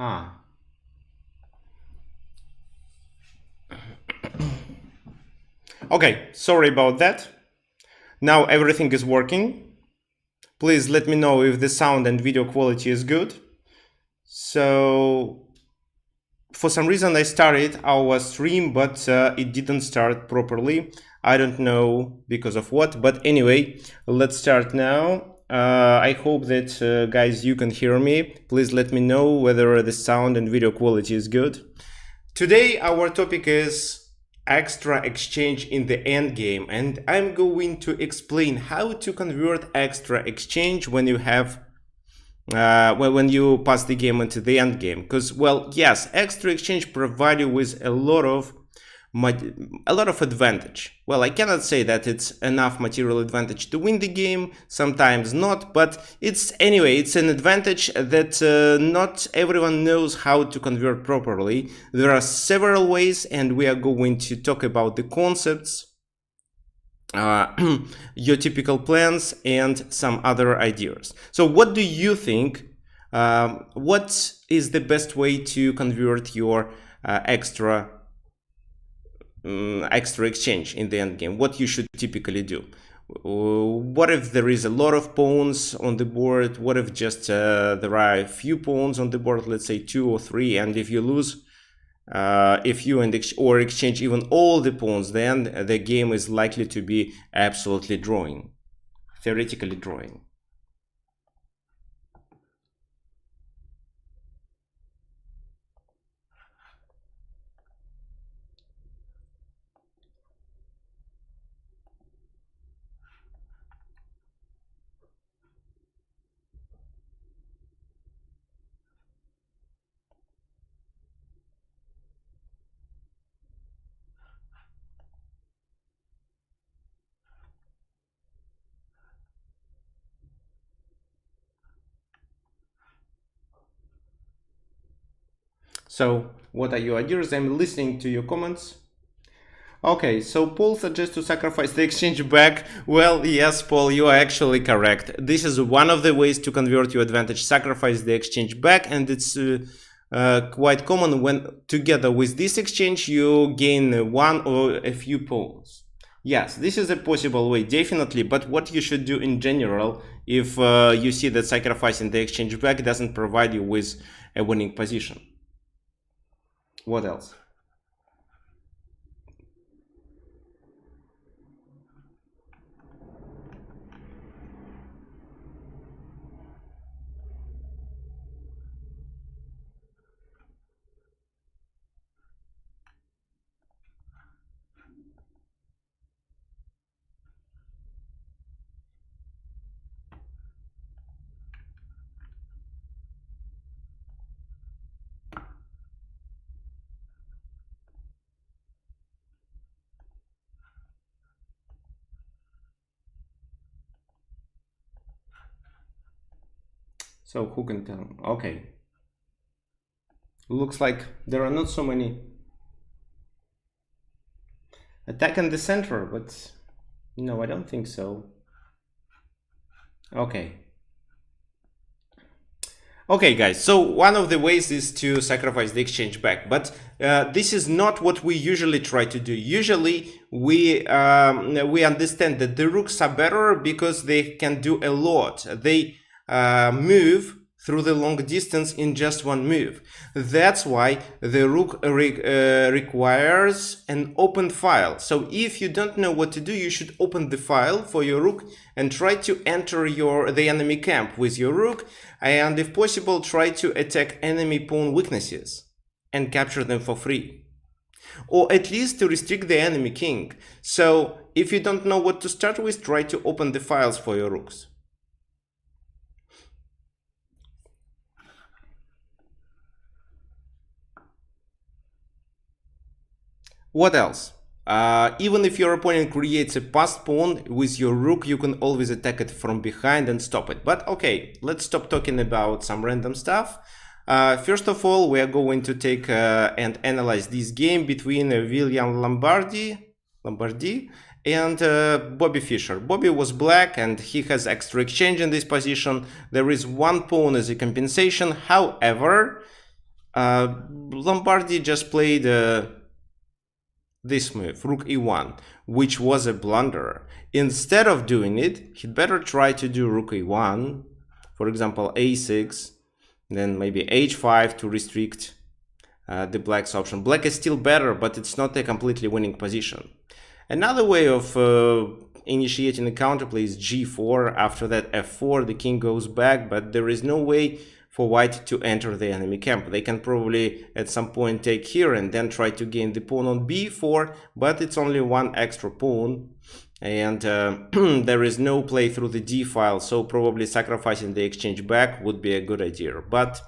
Ah. Okay, sorry about that. Now everything is working. Please let me know if the sound and video quality is good. So, for some reason I started our stream, but it didn't start properly. I don't know because of what, but anyway, let's start now. I hope that guys, you can hear me. Please let me know whether the sound and video quality is good. Today our topic is extra exchange in the end game, and I'm going to explain how to convert extra exchange when you have when you pass the game into the end game. Because, well, yes, extra exchange provide you with a lot of advantage. Well, I cannot say that it's enough material advantage to win the game, sometimes not, but it's an advantage that not everyone knows how to convert properly. There are several ways, and we are going to talk about the concepts, your typical plans, and some other ideas. So what do you think? What is the best way to convert your extra exchange in the end game? What you should typically do? What if there is a lot of pawns on the board? What if just there are a few pawns on the board, let's say 2 or 3, and if you lose, if you exchange even all the pawns, then the game is likely to be absolutely drawing, theoretically drawing. So what are your ideas? I'm listening to your comments. Okay, so Paul suggests to sacrifice the exchange back. Well, yes, Paul, you are actually correct. This is one of the ways to convert your advantage, sacrifice the exchange back, and it's quite common when together with this exchange you gain one or a few pawns. Yes, this is a possible way, definitely, but what you should do in general if you see that sacrificing the exchange back doesn't provide you with a winning position. What else? So who can tell? Okay. Looks like there are not so many attack in the center, but no, I don't think so. Okay. Okay, guys, so one of the ways is to sacrifice the exchange back, but this is not what we usually try to do. Usually we understand that the rooks are better because they can do a lot. They move through the long distance in just one move. That's why the rook requires an open file. So if you don't know what to do, you should open the file for your rook and try to enter the enemy camp with your rook, and if possible try to attack enemy pawn weaknesses and capture them for free, or at least to restrict the enemy king. So if you don't know what to start with, try to open the files for your rooks. What else? Even if your opponent creates a passed pawn with your rook, you can always attack it from behind and stop it. But okay, let's stop talking about some random stuff. First of all, we are going to take and analyze this game between William Lombardi and Bobby Fischer. Bobby was black and he has extra exchange in this position. There is one pawn as a compensation. However, Lombardi just played this move, Rook e1, which was a blunder. Instead of doing it, he'd better try to do Rook e1, for example a6, then maybe h5 to restrict the black's option. Black is still better, but it's not a completely winning position. Another way of initiating a counterplay is g4. After that f4, the king goes back, but there is no way for white to enter the enemy camp. They can probably at some point take here and then try to gain the pawn on b4, but it's only one extra pawn, and there is no play through the d file, so probably sacrificing the exchange back would be a good idea. But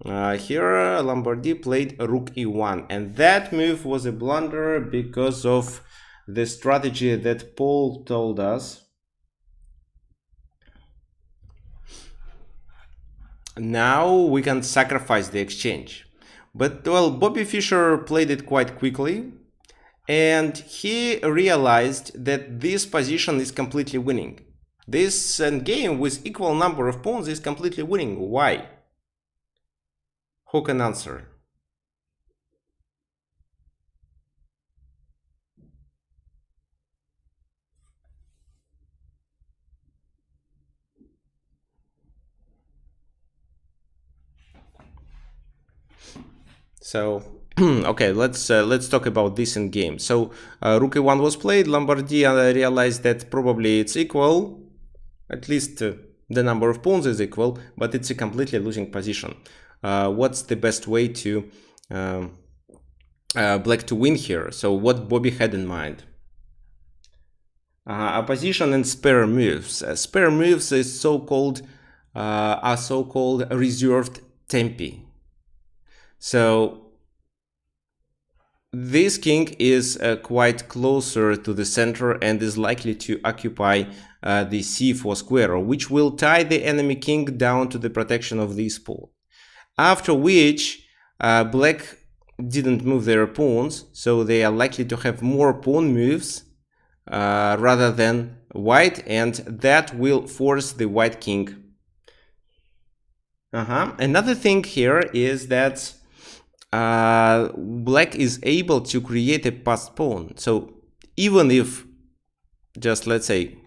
here Lombardi played Rook e1, and that move was a blunder because of the strategy that Paul told us. Now we can sacrifice the exchange. But well, Bobby Fischer played it quite quickly, and he realized that this position is completely winning. This endgame with equal number of pawns is completely winning. Why? Who can answer? So okay, let's talk about this in game. So Rook e1 was played. Lombardi realized that probably it's equal, at least the number of pawns is equal, but it's a completely losing position. What's the best way to black to win here? So what Bobby had in mind? Opposition and spare moves. Spare moves is are so-called reserved tempi. So this king is quite closer to the center and is likely to occupy the c4 square, which will tie the enemy king down to the protection of this pawn. After which black didn't move their pawns, so they are likely to have more pawn moves rather than white, and that will force the white king. Another thing here is that black is able to create a passed pawn. So even if, just let's say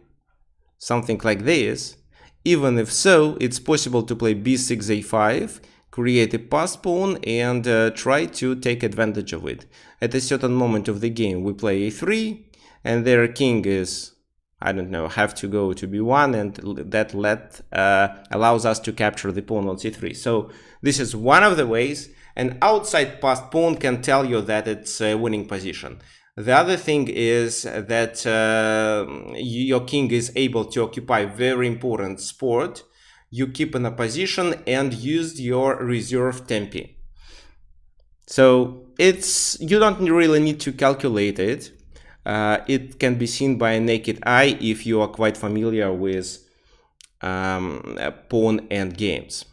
something like this, even if so, it's possible to play b6 a5, create a passed pawn, and try to take advantage of it. At a certain moment of the game we play a3, and their king is, I don't know, have to go to b1, and that allows us to capture the pawn on c3. So this is one of the ways. An outside passed pawn can tell you that it's a winning position. The other thing is that your king is able to occupy very important spot. You keep in a position and used your reserve tempi. So you don't really need to calculate it. It can be seen by a naked eye if you are quite familiar with pawn end games.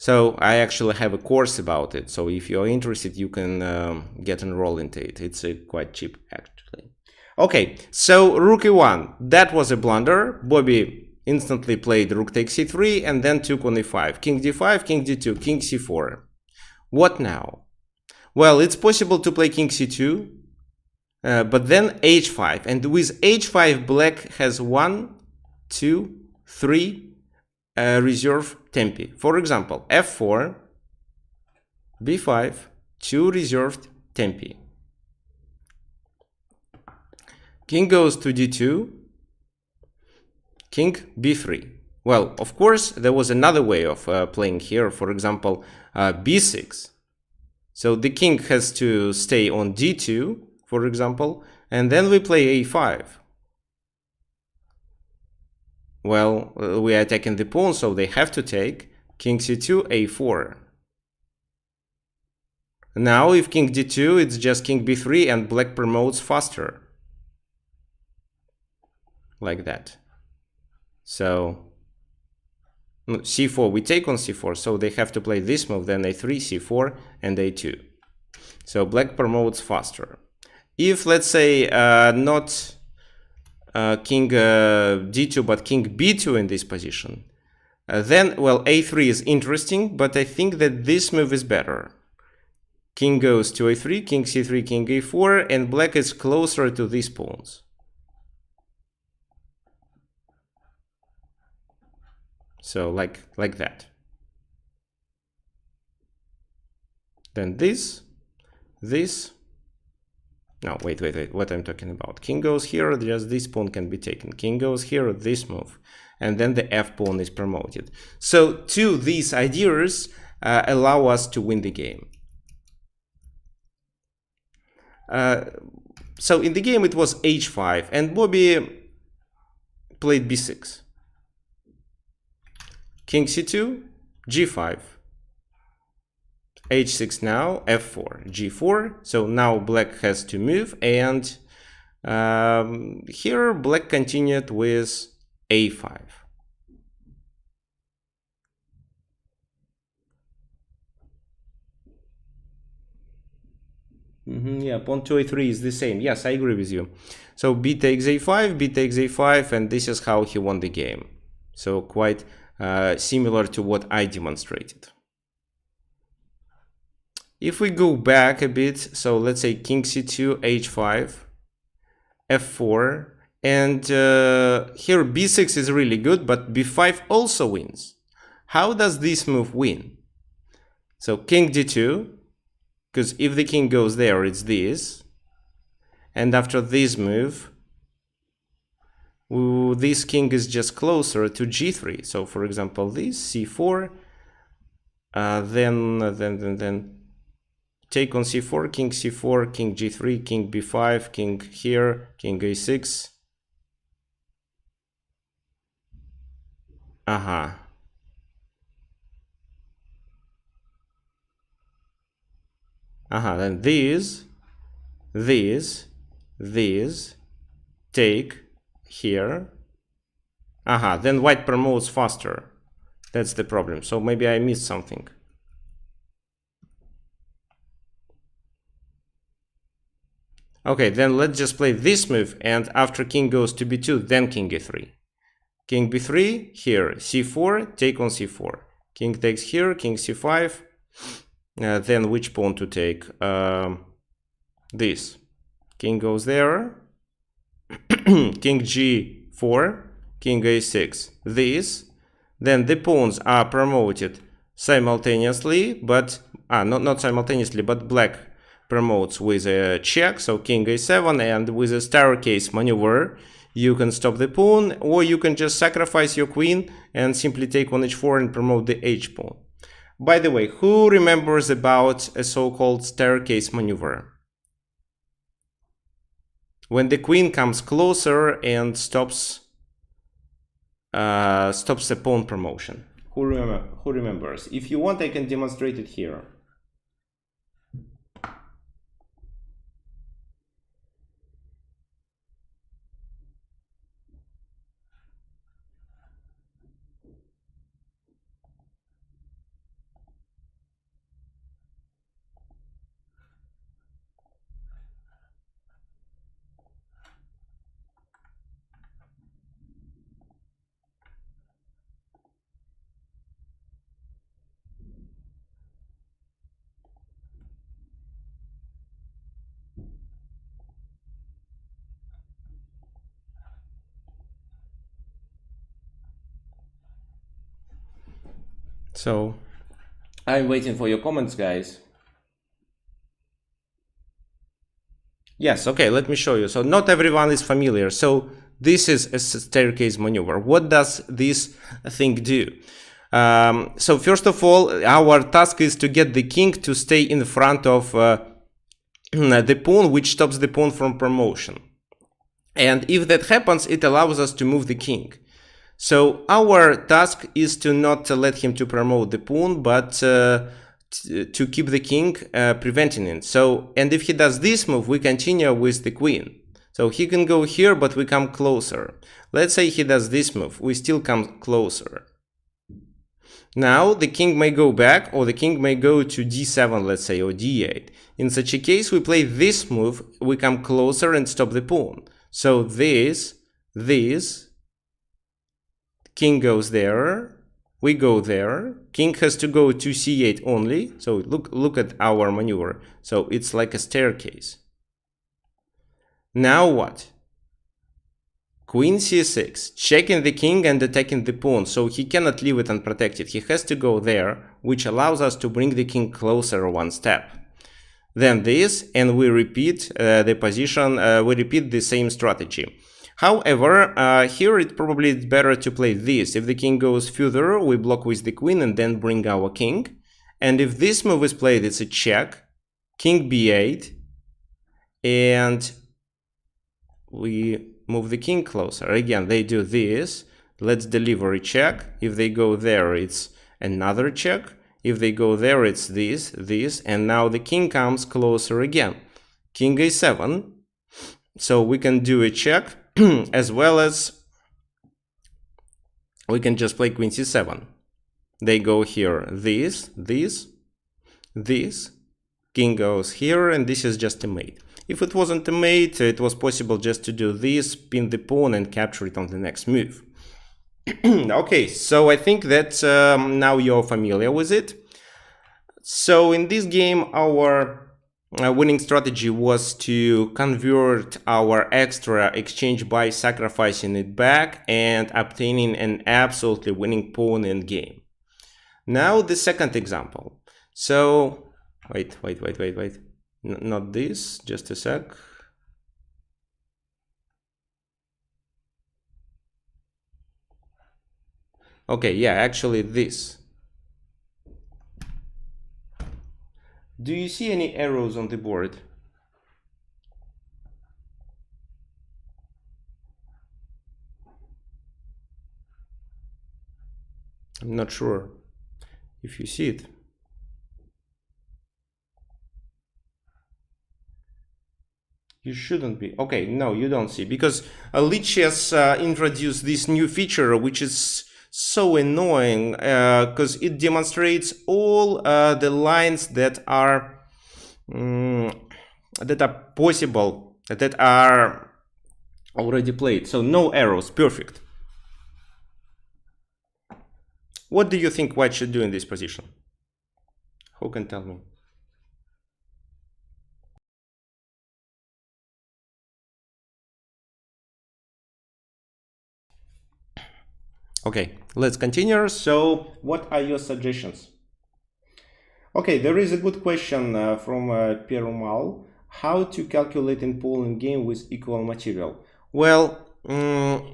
So I actually have a course about it. So if you're interested, you can get enrolled into it. It's quite cheap, actually. Okay, so Rook e1, that was a blunder. Bobby instantly played Rook takes c3 and then took on e5. King d5, King d2, King c4. What now? Well, it's possible to play King c2, but then h5. And with h5, black has 1, 2, 3 reserve tempi. For example, f4, b5, 2 reserved tempi. King goes to d2, king b3. Well, of course, there was another way of playing here. For example, b6. So the king has to stay on d2, for example, and then we play a5. Well, we are attacking the pawn, so they have to take king c2, a4. Now, if king d2, it's just king b3, and black promotes faster. Like that. So, c4, we take on c4, so they have to play this move, then a3, c4, and a2. So black promotes faster. If, let's say, not king d2, but king b2 in this position, Then, well, a3 is interesting, but I think that this move is better. King goes to a3, king c3, king a4, and black is closer to these pawns. So like that. Then this. No, wait, what I'm talking about. King goes here, just this pawn can be taken. King goes here, this move. And then the f pawn is promoted. So two these ideas allow us to win the game. So in the game it was h5 and Bobby played b6. King c2, g5. h6 now, f4, g4. So now black has to move, and here black continued with a5. Yeah, pawn to a3 is the same. Yes, I agree with you. So b takes a5, b takes a5, and this is how he won the game. So quite similar to what I demonstrated. If we go back a bit, so let's say king c2, h5, f4, and here b6 is really good, but b5 also wins. How does this move win? So king d2, because if the king goes there, it's this. And after this move, this king is just closer to g3. So for example, this c4, then take on c4, king g3, king b5, king here, king a6. Then this, take here. Then white promotes faster. That's the problem. So maybe I missed something. Okay, then let's just play this move, and after king goes to b2, then king e3. King b3, here, c4, take on c4. King takes here, king c5. Then which pawn to take? This. King goes there. King g4, king a6. This. Then the pawns are promoted simultaneously, but not simultaneously, but black promotes with a check, so king a7, and with a staircase maneuver you can stop the pawn, or you can just sacrifice your queen and simply take on h4 and promote the h pawn. By the way, who remembers about a so-called staircase maneuver? When the queen comes closer and stops the pawn promotion. Who remembers? If you want, I can demonstrate it here. So I'm waiting for your comments, guys. Yes, okay, let me show you. So not everyone is familiar. So this is a staircase maneuver. What does this thing do? So first of all, our task is to get the king to stay in front of the pawn, which stops the pawn from promotion. And if that happens, it allows us to move the king. So our task is to not let him to promote the pawn, but to keep the king, preventing it. So, and if he does this move, we continue with the queen. So he can go here, but we come closer. Let's say he does this move, we still come closer. Now the king may go back, or the king may go to d7, let's say, or d8. In such a case, we play this move, we come closer and stop the pawn. So this, king goes there, We go there. King has to go to c8 only. So look at our maneuver. So it's like a staircase. Now what? Queen c6, checking the king and attacking the pawn, so he cannot leave it unprotected. He has to go there, which allows us to bring the king closer one step. Then this, and we repeat the position, we repeat the same strategy. However, here it probably is better to play this. If the king goes further, we block with the queen and then bring our king. And if this move is played, it's a check, king b8, and we move the king closer. Again, they do this. Let's deliver a check. If they go there, it's another check. If they go there, it's this, and now the king comes closer again. King a7. So we can do a check, as well as we can just play queen c7. They go here, this. King goes here, and this is just a mate. If it wasn't a mate, it was possible just to do this, pin the pawn, and capture it on the next move. Okay, so I think that now you're familiar with it. So in this game, our winning strategy was to convert our extra exchange by sacrificing it back and obtaining an absolutely winning pawn in game. Now the second example. So wait. Not this, just a sec. Okay, yeah, actually this. Do you see any arrows on the board? I'm not sure if you see it. You shouldn't be. Okay, no, you don't see, because TheChess introduced this new feature, which is so annoying, because it demonstrates all the lines that are possible, that are already played. So no arrows, perfect. What do you think white should do in this position? Who can tell me? Okay, let's continue. So what are your suggestions? Okay, there is a good question from Perumal. How to calculate in Poland game with equal material? Well,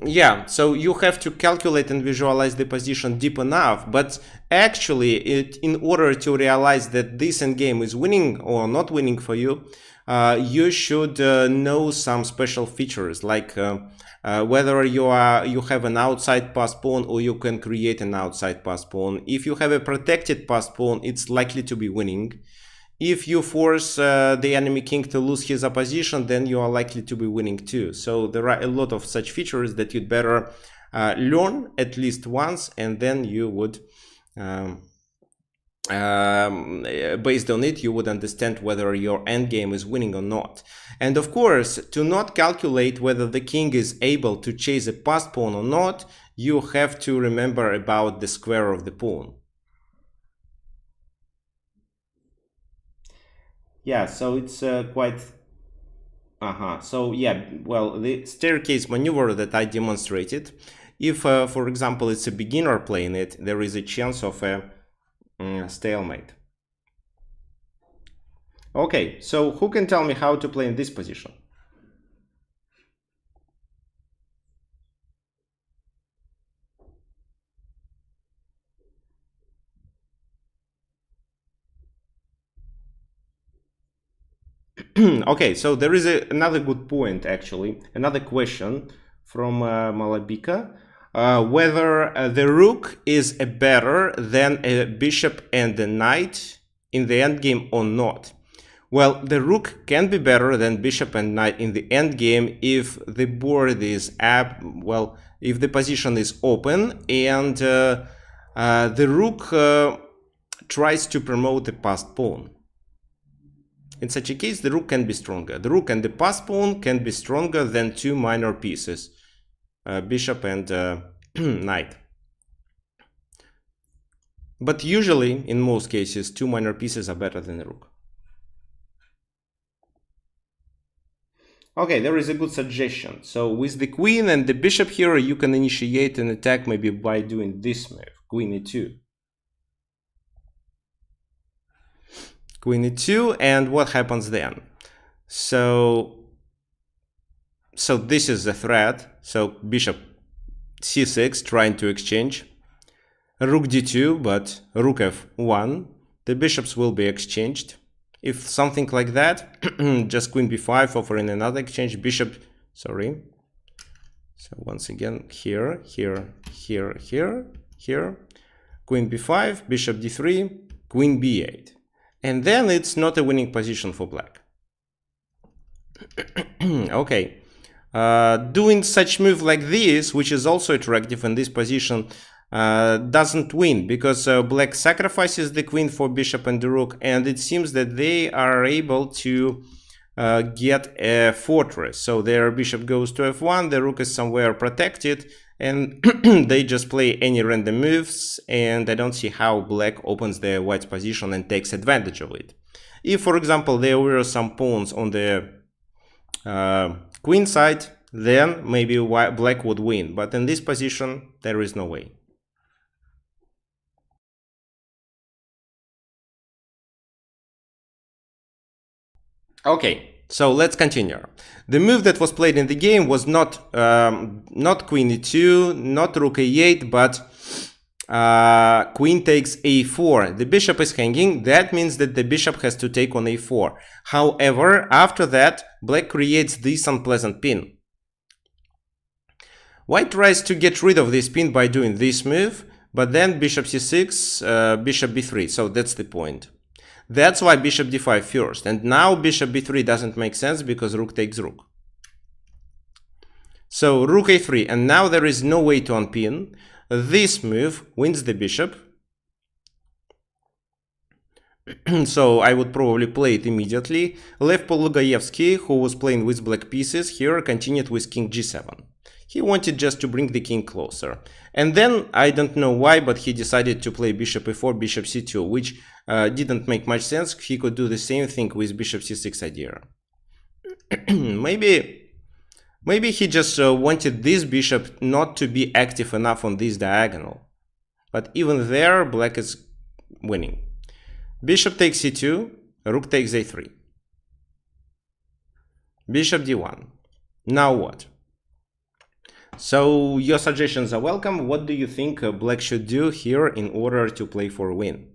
yeah, so you have to calculate and visualize the position deep enough, but actually, in order to realize that this endgame is winning or not winning for you, you should know some special features, like whether you have an outside passed pawn or you can create an outside passed pawn. If you have a protected passed pawn, it's likely to be winning. If you force the enemy king to lose his opposition, then you are likely to be winning too. So there are a lot of such features that you'd better learn at least once, and then you would, based on it, you would understand whether your endgame is winning or not. And of course, to not calculate whether the king is able to chase a passed pawn or not, you have to remember about the square of the pawn. Yeah, so it's quite... So yeah, well, the staircase maneuver that I demonstrated, if, for example, it's a beginner playing it, there is a chance of a stalemate. Okay, so who can tell me how to play in this position? Okay, so there is another good point, actually, another question from Malabika, whether the rook is better than a bishop and a knight in the endgame or not. Well, the rook can be better than bishop and knight in the endgame if the board is if the position is open and the rook tries to promote the passed pawn. In such a case, the rook can be stronger. The rook and the passed pawn can be stronger than two minor pieces, bishop and knight. But usually, in most cases, two minor pieces are better than a rook. Okay, there is a good suggestion. So with the queen and the bishop here, you can initiate an attack maybe by doing this move, queen e2. Queen e2, and what happens then? So this is the threat. So bishop c6 trying to exchange. Rook d2, but rook f1. The bishops will be exchanged. If something like that, just queen b5 offering another exchange. Bishop, sorry. So once again, here, here, here, here, here. Queen b5, bishop d3, queen b8. And then it's not a winning position for black. Okay. Doing such move like this, which is also attractive in this position, doesn't win, because black sacrifices the queen for bishop and the rook, and it seems that they are able to get a fortress. So their bishop goes to f1, the rook is somewhere protected, and they just play any random moves, and I don't see how black opens the white's position and takes advantage of it. If, for example, there were some pawns on the queen side, then maybe black would win, but in this position there is no way. Okay, so let's continue. The move that was played in the game was not queen e2, not rook a8, but queen takes a4. The bishop is hanging. That means that the bishop has to take on a4. However, after that, black creates this unpleasant pin. White tries to get rid of this pin by doing this move, but then bishop c6, bishop b3. So that's the point. That's why bishop d5 first. And now bishop b3 doesn't make sense because rook takes rook. So rook a3, and now there is no way to unpin. This move wins the bishop. So I would probably play it immediately. Lev Polugaevsky, who was playing with black pieces here, continued with king g7. He wanted just to bring the king closer. And then, I don't know why, but he decided to play bishop e4, bishop c2, which didn't make much sense. He could do the same thing with bishop c6 idea. Maybe he just wanted this bishop not to be active enough on this diagonal. But even there, black is winning. Bishop takes c2, rook takes a3. Bishop d1. Now what? So your suggestions are welcome. What do you think black should do here in order to play for a win?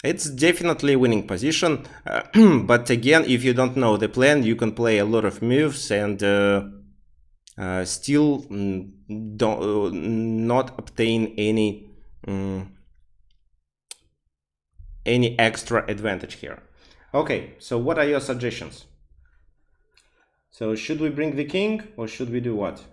It's definitely a winning position, but again, if you don't know the plan, you can play a lot of moves and still not obtain any extra advantage here. Okay, so what are your suggestions? So should we bring the king or should we do what?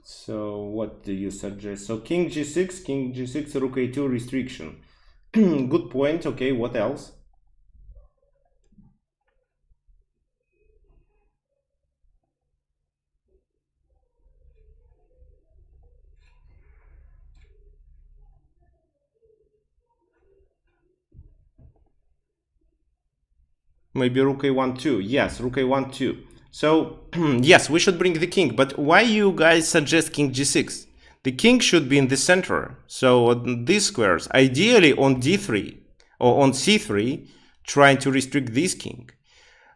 So what do you suggest? So king g6, rook a2 restriction. Good point. Okay, what else? Maybe rook a1 too. Yes, rook a1 too. So yes, we should bring the king, but why you guys suggest king g6? The king should be in the center. So on these squares, ideally on d3 or on c3, trying to restrict this king.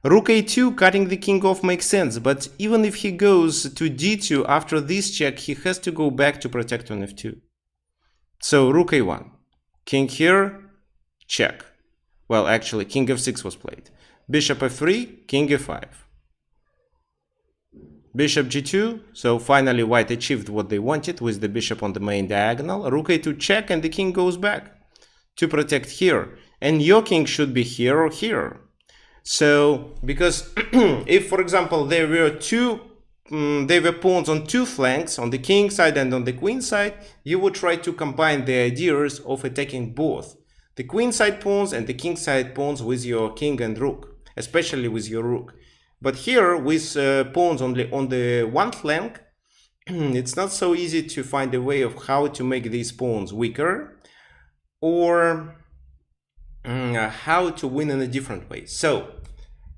Rook a2 cutting the king off makes sense, but even if he goes to d2 after this check, he has to go back to protect on f2. So rook a1, king here, check. Well, actually, king f6 was played. Bishop f3, king e5. Bishop g2, so finally white achieved what they wanted with the bishop on the main diagonal. Rook a2 check, and the king goes back to protect here. And your king should be here or here. So, because if, for example, there were pawns on two flanks, on the king side and on the queen side, you would try to combine the ideas of attacking both the queen side pawns and the king side pawns with your king and rook, especially with your rook. But here, with pawns only on the one flank, it's not so easy to find a way of how to make these pawns weaker, or how to win in a different way. So,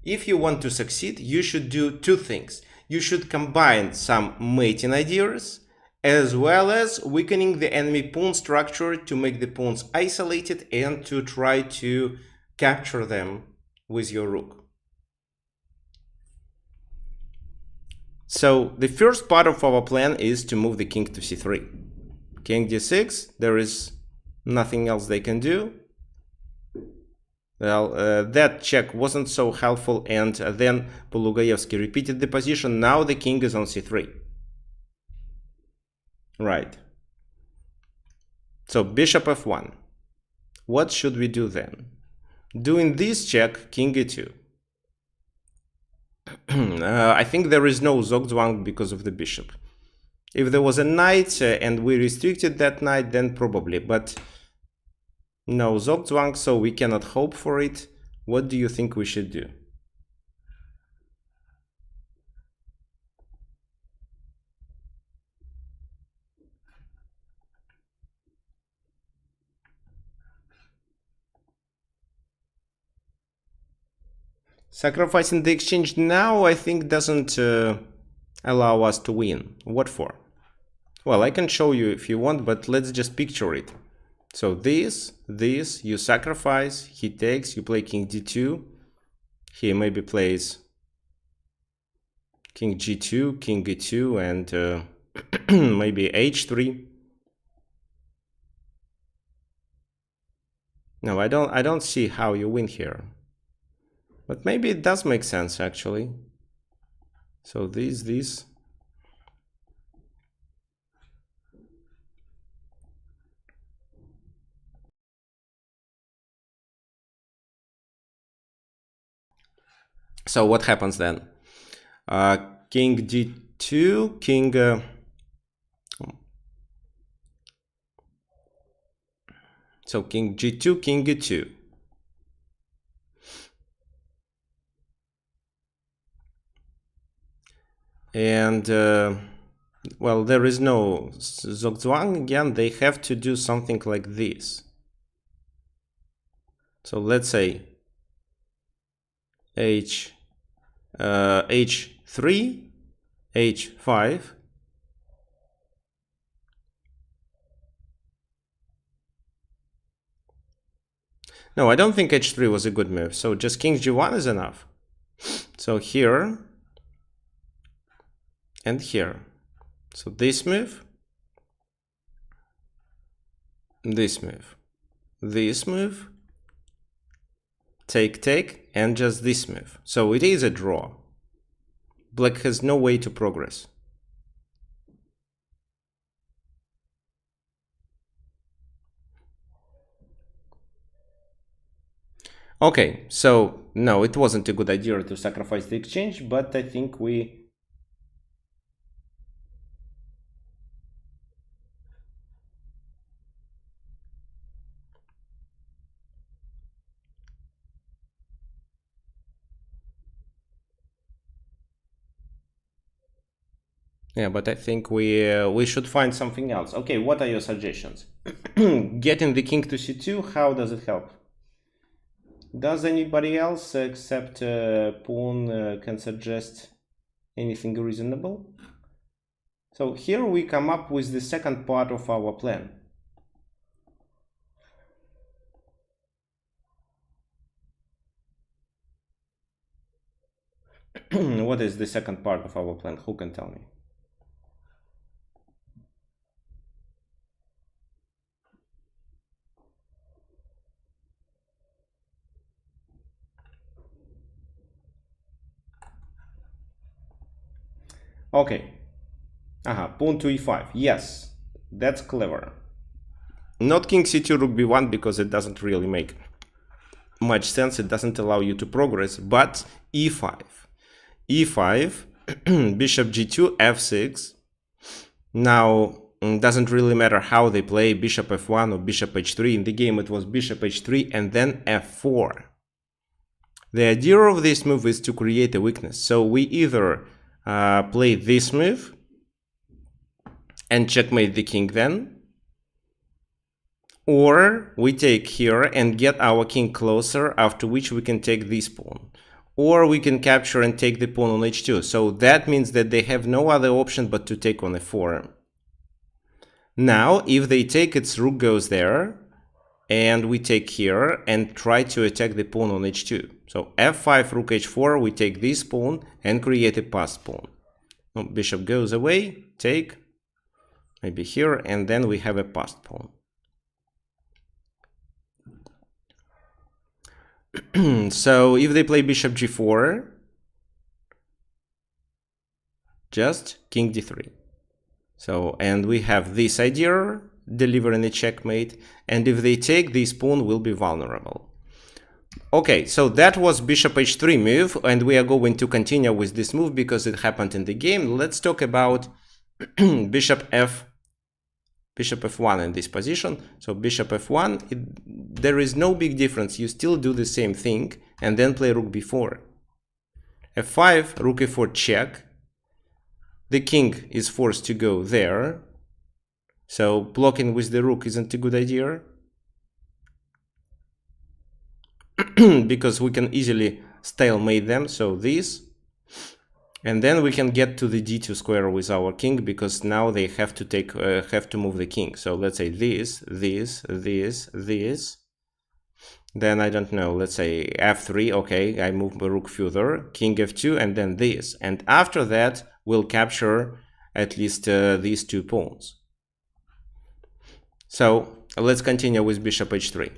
if you want to succeed, you should do two things. You should combine some mating ideas, as well as weakening the enemy pawn structure to make the pawns isolated and to try to capture them with your rook. So the first part of our plan is to move the king to c3. King d6, there is nothing else they can do. Well, that check wasn't so helpful, and then Polugaevsky repeated the position. Now the king is on c3. Right. So bishop f1. What should we do then? Doing this check, king e2. I think there is no Zugzwang because of the bishop. If there was a knight and we restricted that knight, then probably, but no Zugzwang, so we cannot hope for it. What do you think we should do? Sacrificing the exchange now, I think, doesn't allow us to win. What for? Well, I can show you if you want, but let's just picture it. So this, you sacrifice, he takes, you play king d2. He maybe plays king g2, king e2, and maybe h3. No, I don't see how you win here. But maybe it does make sense, actually. So this. So what happens then? King d2, king... so king g2, king e2. And, well, there is no Zugzwang again. They have to do something like this. So let's say h3, h5. No, I don't think h3 was a good move. So just king g1 is enough. So here and here. So this move, this move, this move, take, and just this move. So it is a draw. Black has no way to progress. Okay, so no, it wasn't a good idea to sacrifice the exchange, but I think we... yeah, but I think we should find something else. Okay, what are your suggestions? Getting the king to c2, how does it help? Does anybody else except pawn can suggest anything reasonable? So here we come up with the second part of our plan. What is the second part of our plan? Who can tell me? Okay. Pawn to e5. Yes, that's clever. Not king c2, rook b1, because it doesn't really make much sense. It doesn't allow you to progress. But e5. e5, bishop g2, f6. Now, doesn't really matter how they play bishop f1 or bishop h3. In the game, it was bishop h3 and then f4. The idea of this move is to create a weakness. So we either play this move and checkmate the king then, or we take here and get our king closer, after which we can take this pawn. Or we can capture and take the pawn on h2. So that means that they have no other option but to take on f4. Now, if they take, its rook goes there, and we take here and try to attack the pawn on h2. So f5, rook h4, we take this pawn and create a passed pawn. Bishop goes away, take, maybe here, and then we have a passed pawn. So if they play bishop g4, just king d3. So, and we have this idea, delivering a checkmate, and if they take, this pawn will be vulnerable. Okay, so that was bishop h3 move, and we are going to continue with this move because it happened in the game. Let's talk about bishop f1 in this position. So bishop f1, there is no big difference. You still do the same thing and then play rook b4. f5, rook e4 check. The king is forced to go there. So blocking with the rook isn't a good idea. Because we can easily stalemate them. So this. And then we can get to the d2 square with our king, because now they have to take, have to move the king. So let's say this. Then I don't know, let's say f3. Okay, I move the rook further, king f2, and then this. And after that, we'll capture at least these two pawns. So let's continue with bishop h3.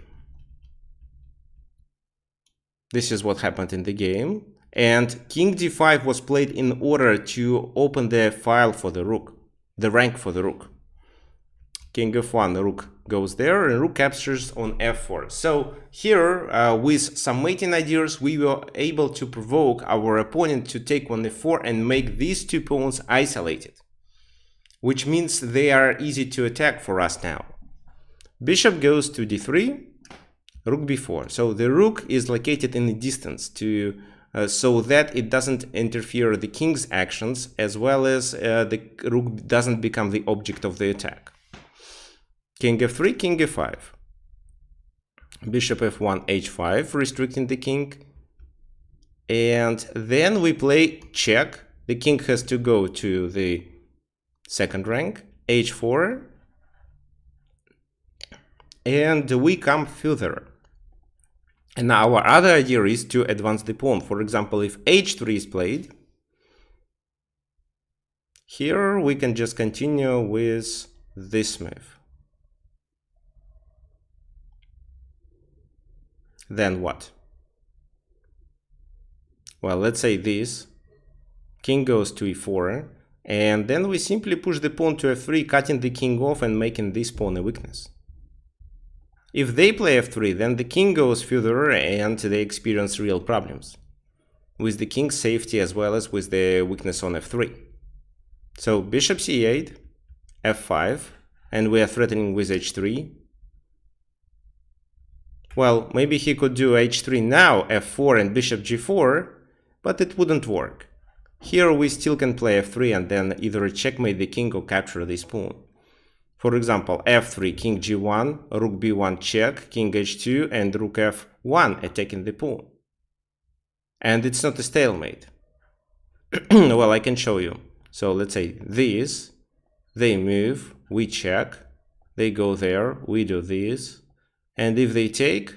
This is what happened in the game. And king d5 was played in order to open the file for the rook, the rank for the rook. King f1, the rook goes there, and rook captures on f4. So here, with some mating ideas, we were able to provoke our opponent to take on f4 and make these two pawns isolated, which means they are easy to attack for us now. Bishop goes to d3, rook b4. So the rook is located in the distance to so that it doesn't interfere the king's actions, as well as the rook doesn't become the object of the attack. King f3, king f5. Bishop f1, h5, restricting the king. And then we play check. The king has to go to the second rank, h4. And we come further. And our other idea is to advance the pawn. For example, if h3 is played, here we can just continue with this move. Then what? Well, let's say this. King goes to e4, and then we simply push the pawn to f3, cutting the king off and making this pawn a weakness. If they play f3, then the king goes further and they experience real problems with the king's safety as well as with the weakness on f3. So bishop c8, f5, and we are threatening with h3. Well, maybe he could do h3 now, f4 and bishop g4, but it wouldn't work. Here we still can play f3 and then either checkmate the king or capture this pawn. For example, f3, king g1, rook b1 check, king h2, and rook f1 attacking the pawn. And it's not a stalemate. Well, I can show you. So let's say this, they move, we check, they go there, we do this, and if they take,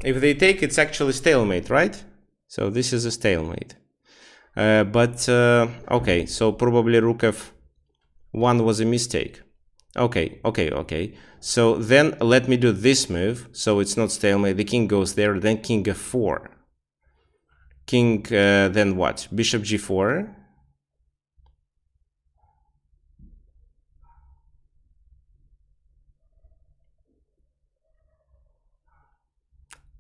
if they take, it's actually stalemate, right? So this is a stalemate. Okay, so probably rook f1 was a mistake. Okay. So then let me do this move. So it's not stalemate. The king goes there, then king f4. King, then what? Bishop g4.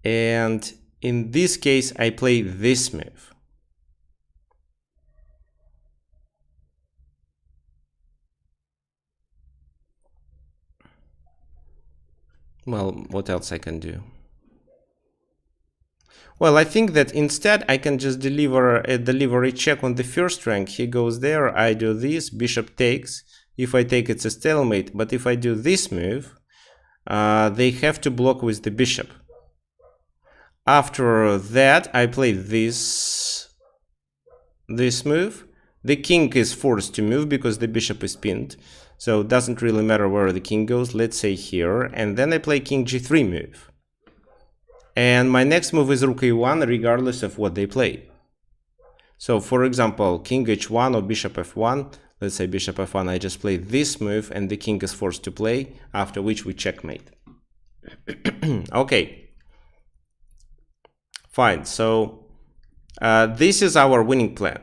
And in this case, I play this move. Well, what else I can do? Well, I think that instead I can just deliver a check on the first rank. He goes there, I do this, bishop takes. If I take, it's a stalemate. But if I do this move, they have to block with the bishop. After that, I play this move. The king is forced to move because the bishop is pinned. So it doesn't really matter where the king goes. Let's say here. And then I play king g3 move. And my next move is rook a1 regardless of what they play. So for example, king h1 or bishop f1. Let's say bishop f1, I just play this move and the king is forced to play, after which we checkmate. Okay. Fine, so this is our winning plan.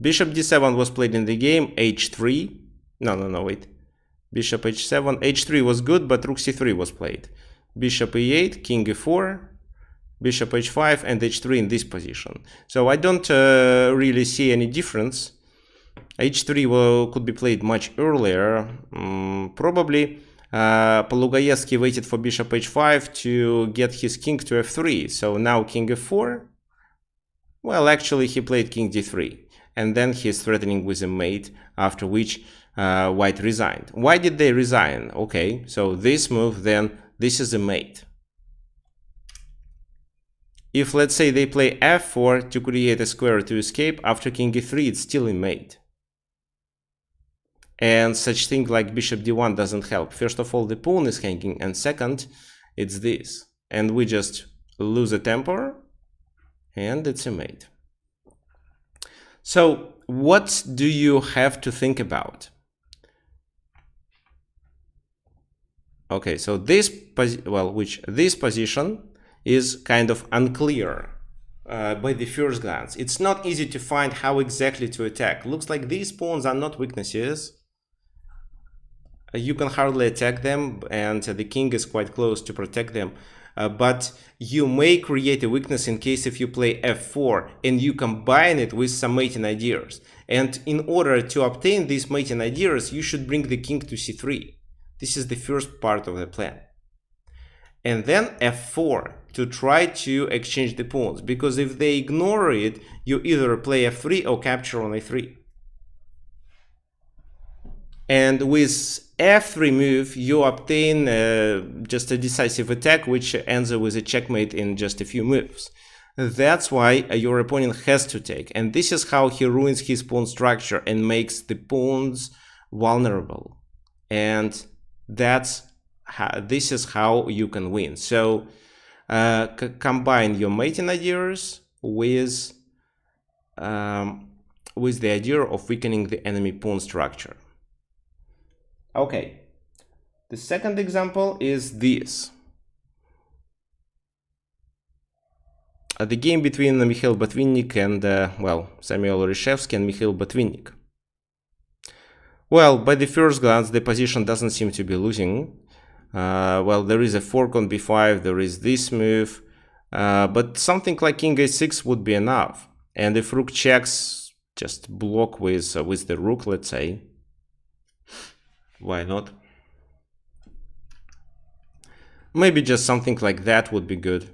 Bishop d7 was played in the game, h3. No, wait. Bishop h7, h3 was good, but rook c3 was played. Bishop e8, king e4, bishop h5, and h3 in this position. So I don't really see any difference. h3 could be played much earlier. Probably Polugaevsky waited for bishop h5 to get his king to f3. So now king f4. Well, actually, he played king d3. And then he's threatening with a mate, after which white resigned. Why did they resign? Okay, so this move, then this is a mate. If, let's say, they play f4 to create a square to escape, after king e3, it's still a mate. And such thing like bishop d1 doesn't help. First of all, the pawn is hanging, and second, it's this. And we just lose a tempo, and it's a mate. So what do you have to think about? Okay, so this position is kind of unclear by the first glance. It's not easy to find how exactly to attack. Looks like these pawns are not weaknesses. You can hardly attack them, and the king is quite close to protect them. But you may create a weakness in case if you play f4 and you combine it with some mating ideas. And in order to obtain these mating ideas, you should bring the king to c3. This is the first part of the plan. And then f4 to try to exchange the pawns, because if they ignore it, you either play f3 or capture on a3. And with f3 move, you obtain just a decisive attack, which ends with a checkmate in just a few moves. That's why your opponent has to take. And this is how he ruins his pawn structure and makes the pawns vulnerable. And this is how you can win. So combine your mating ideas with the idea of weakening the enemy pawn structure. Okay, the second example is this. The game between Mikhail Botvinnik and, Samuel Oryshevsky and Mikhail Botvinnik. Well, by the first glance, the position doesn't seem to be losing. There is a fork on b5, there is this move, but something like king a6 would be enough. And if rook checks, just block with the rook, let's say. Why not? Maybe just something like that would be good.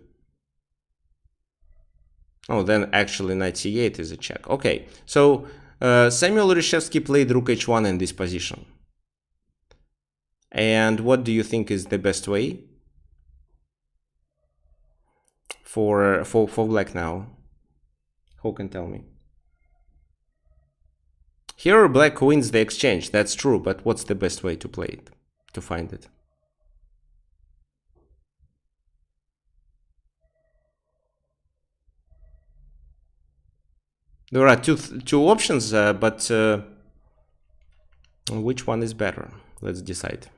Oh, then actually knight c8 is a check. Okay, so Samuel Oryshevsky played rook h1 in this position. And what do you think is the best way for black now? Who can tell me? Here black wins the exchange, that's true, but what's the best way to play it, to find it? There are two options, but which one is better? Let's decide.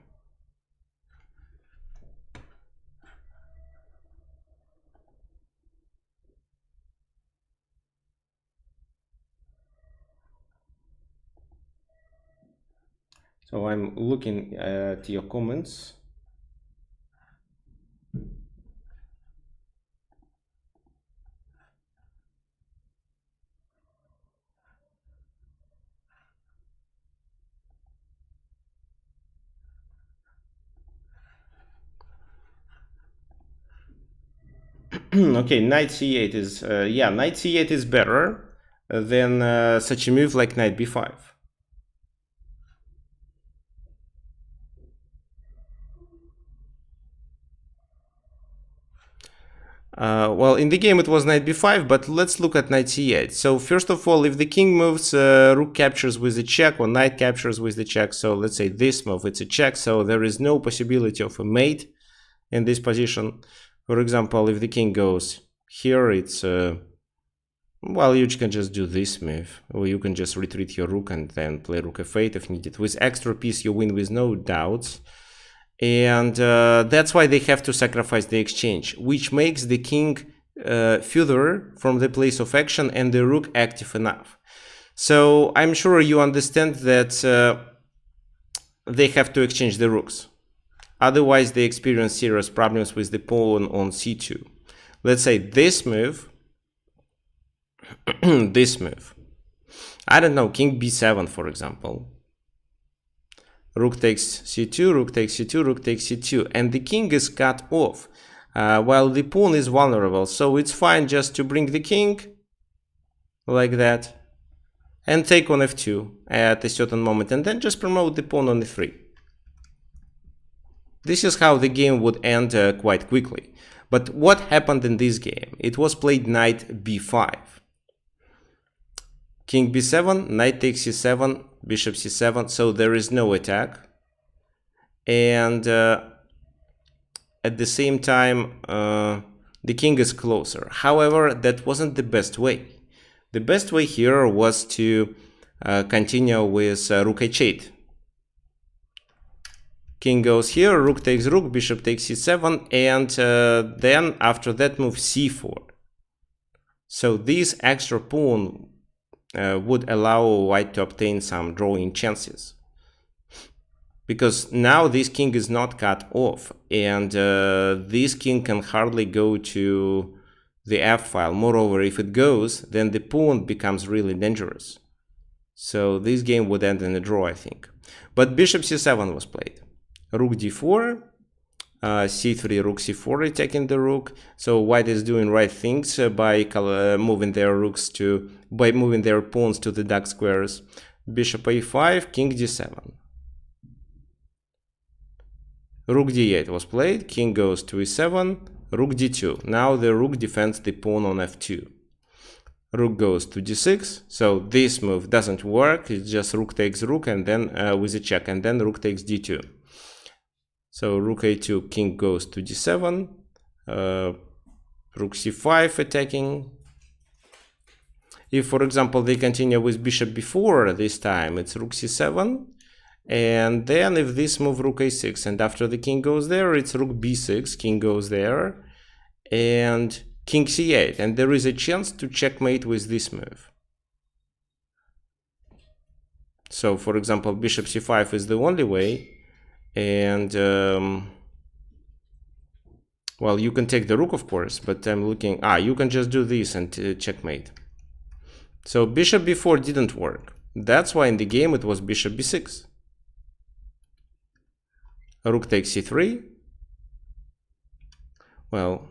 So I'm looking at your comments. Okay, knight c8 is yeah, knight c8 is better than such a move like knight b5. Well, in the game it was knight b5, but let's look at knight c8. So first of all, if the king moves, rook captures with a check, or knight captures with the check. So let's say this move, it's a check, so there is no possibility of a mate in this position. For example, if the king goes here, it's well, you can just do this move, or you can just retreat your rook and then play rook f8 if needed. With extra piece, you win with no doubts. And that's why they have to sacrifice the exchange, which makes the king further from the place of action and the rook active enough. So I'm sure you understand that they have to exchange the rooks. Otherwise, they experience serious problems with the pawn on c2. Let's say this move, this move. I don't know, king b7, for example. Rook takes c2, rook takes c2, rook takes c2, and the king is cut off, while the pawn is vulnerable. So it's fine just to bring the king, like that, and take on f2 at a certain moment, and then just promote the pawn on e3. This is how the game would end quite quickly. But what happened in this game? It was played knight b5. King b7, knight takes c7, bishop c7, so there is no attack. And at the same time, the king is closer. However, that wasn't the best way. The best way here was to continue with rook h8. King goes here, rook takes rook, bishop takes c7, and then after that move c4. So this extra pawn would allow white to obtain some drawing chances. Because now this king is not cut off, and this king can hardly go to the f-file. Moreover, if it goes, then the pawn becomes really dangerous. So this game would end in a draw, I think. But bishop c7 was played. Rook d4, c3, rook c4, attacking the rook. So white is doing right things by moving their moving their pawns to the dark squares. Bishop a5, king d7. Rook d8 was played, king goes to e7, rook d2. Now the rook defends the pawn on f2. Rook goes to d6, so this move doesn't work, it's just rook takes rook and then with a check, and then rook takes d2. So rook a2, king goes to d7, rook c5 attacking. If, for example, they continue with bishop b4 this time, it's rook c7, and then if this move rook a6, and after the king goes there, it's rook b6, king goes there, and king c8, and there is a chance to checkmate with this move. So, for example, bishop c5 is the only way, and well, you can take the rook, of course, but I'm looking, you can just do this and checkmate. So bishop b4 didn't work. That's why in the game it was bishop b6. Rook takes c3. Well,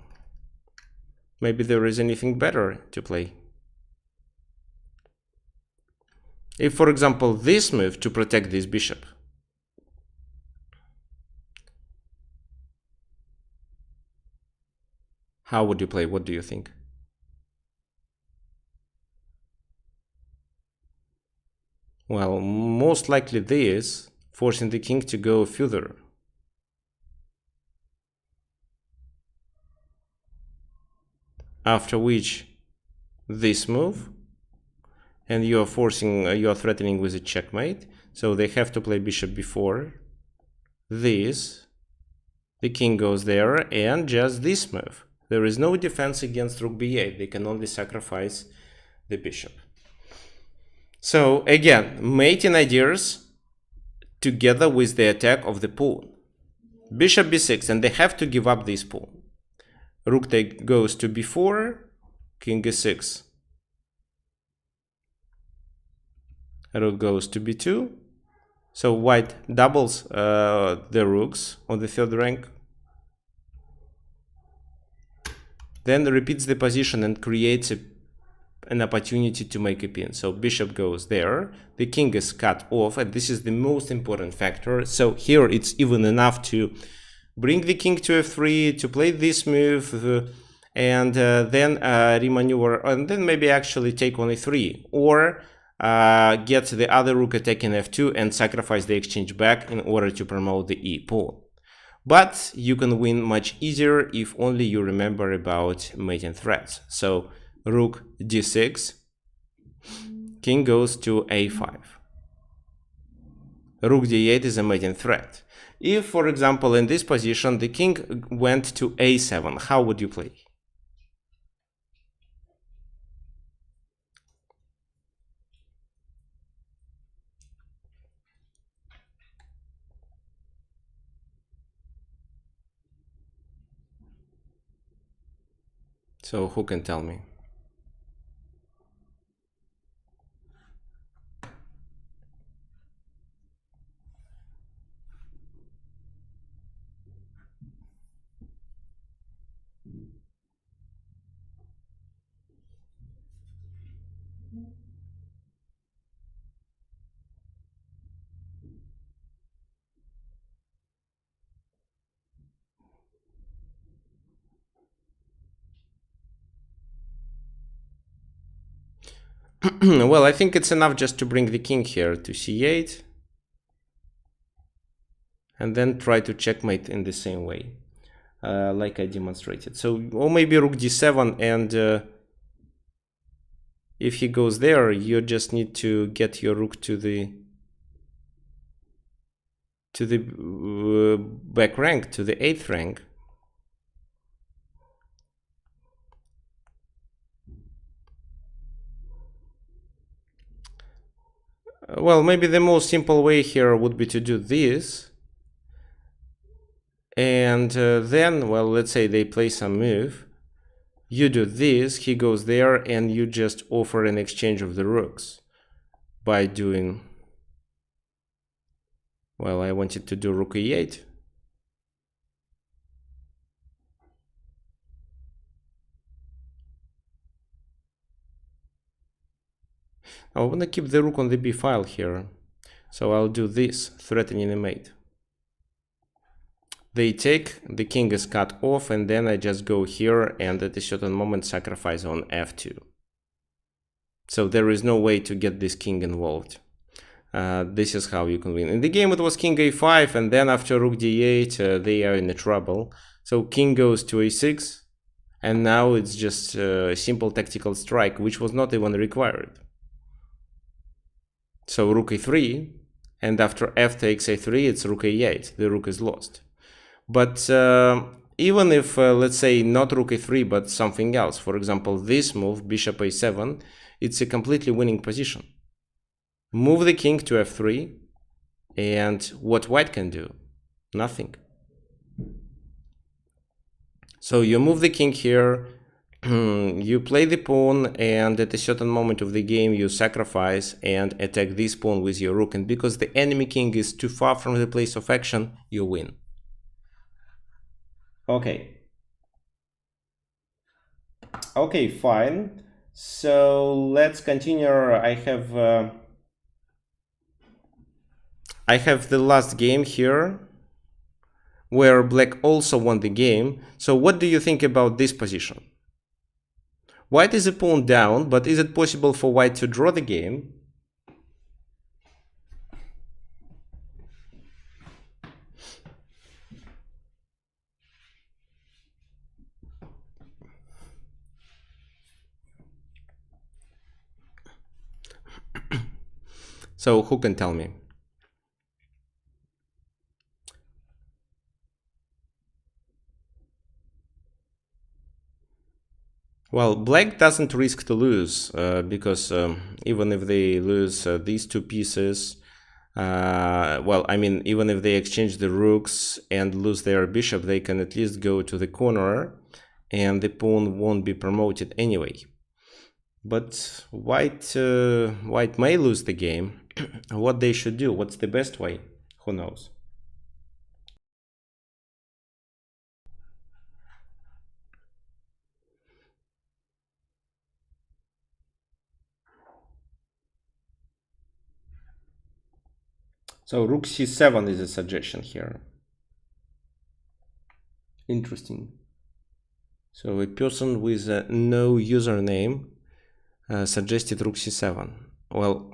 maybe there is anything better to play. If, for example, this move to protect this bishop. How would you play? What do you think? Well, most likely this, forcing the king to go further. After which, this move, and you are threatening with a checkmate, so they have to play bishop b4. this, the king goes there, and just this move. There is no defense against rook b8. They can only sacrifice the bishop. So again, mating ideas together with the attack of the pawn. Bishop b6, and they have to give up this pawn. Rook goes to b4, king e6. Rook goes to b2. So white doubles the rooks on the third rank. Then repeats the position and creates an opportunity to make a pin. So bishop goes there, the king is cut off, and this is the most important factor. So here it's even enough to bring the king to f3, to play this move, and then remaneuver, and then maybe actually take on e3, or get the other rook attacking f2 and sacrifice the exchange back in order to promote the e pawn. But you can win much easier if only you remember about mating threats. So rook d6, king goes to a5. Rook d8 is a mating threat. If, for example, in this position, the king went to a7, how would you play? So who can tell me? Well, I think it's enough just to bring the king here to c8 and then try to checkmate in the same way, like I demonstrated. So, or maybe rook d7, and if he goes there, you just need to get your rook to the back rank, to the 8th rank. Well, maybe the most simple way here would be to do this. And then, well, let's say they play some move. You do this, he goes there, and you just offer an exchange of the rooks by doing... Well, I wanted to do rook e8. I want to keep the rook on the b file here. So I'll do this, threatening a mate. They take, the king is cut off, and then I just go here and at a certain moment sacrifice on f2. So there is no way to get this king involved. This is how you can win. In the game it was king a5, and then after rook d8 they are in trouble. So king goes to a6, and now it's just a simple tactical strike, which was not even required. So rook e3, and after f takes a3, it's rook a8. The rook is lost. But even if, let's say, not rook e3, but something else, for example, this move, bishop a7, it's a completely winning position. Move the king to f3, and what white can do? Nothing. So you move the king here, you play the pawn, and at a certain moment of the game you sacrifice and attack this pawn with your rook, and because the enemy king is too far from the place of action, you win. Okay, fine. So let's continue. I have the last game here, where black also won the game. So what do you think about this position? White is a pawn down, but is it possible for white to draw the game? So who can tell me? Well, black doesn't risk to lose because even if they lose these two pieces, well, I mean, even if they exchange the rooks and lose their bishop, they can at least go to the corner and the pawn won't be promoted anyway. But white may lose the game. What they should do? What's the best way? Who knows? So rook c7 is a suggestion here. Interesting. So a person with no username suggested rook c7. Well,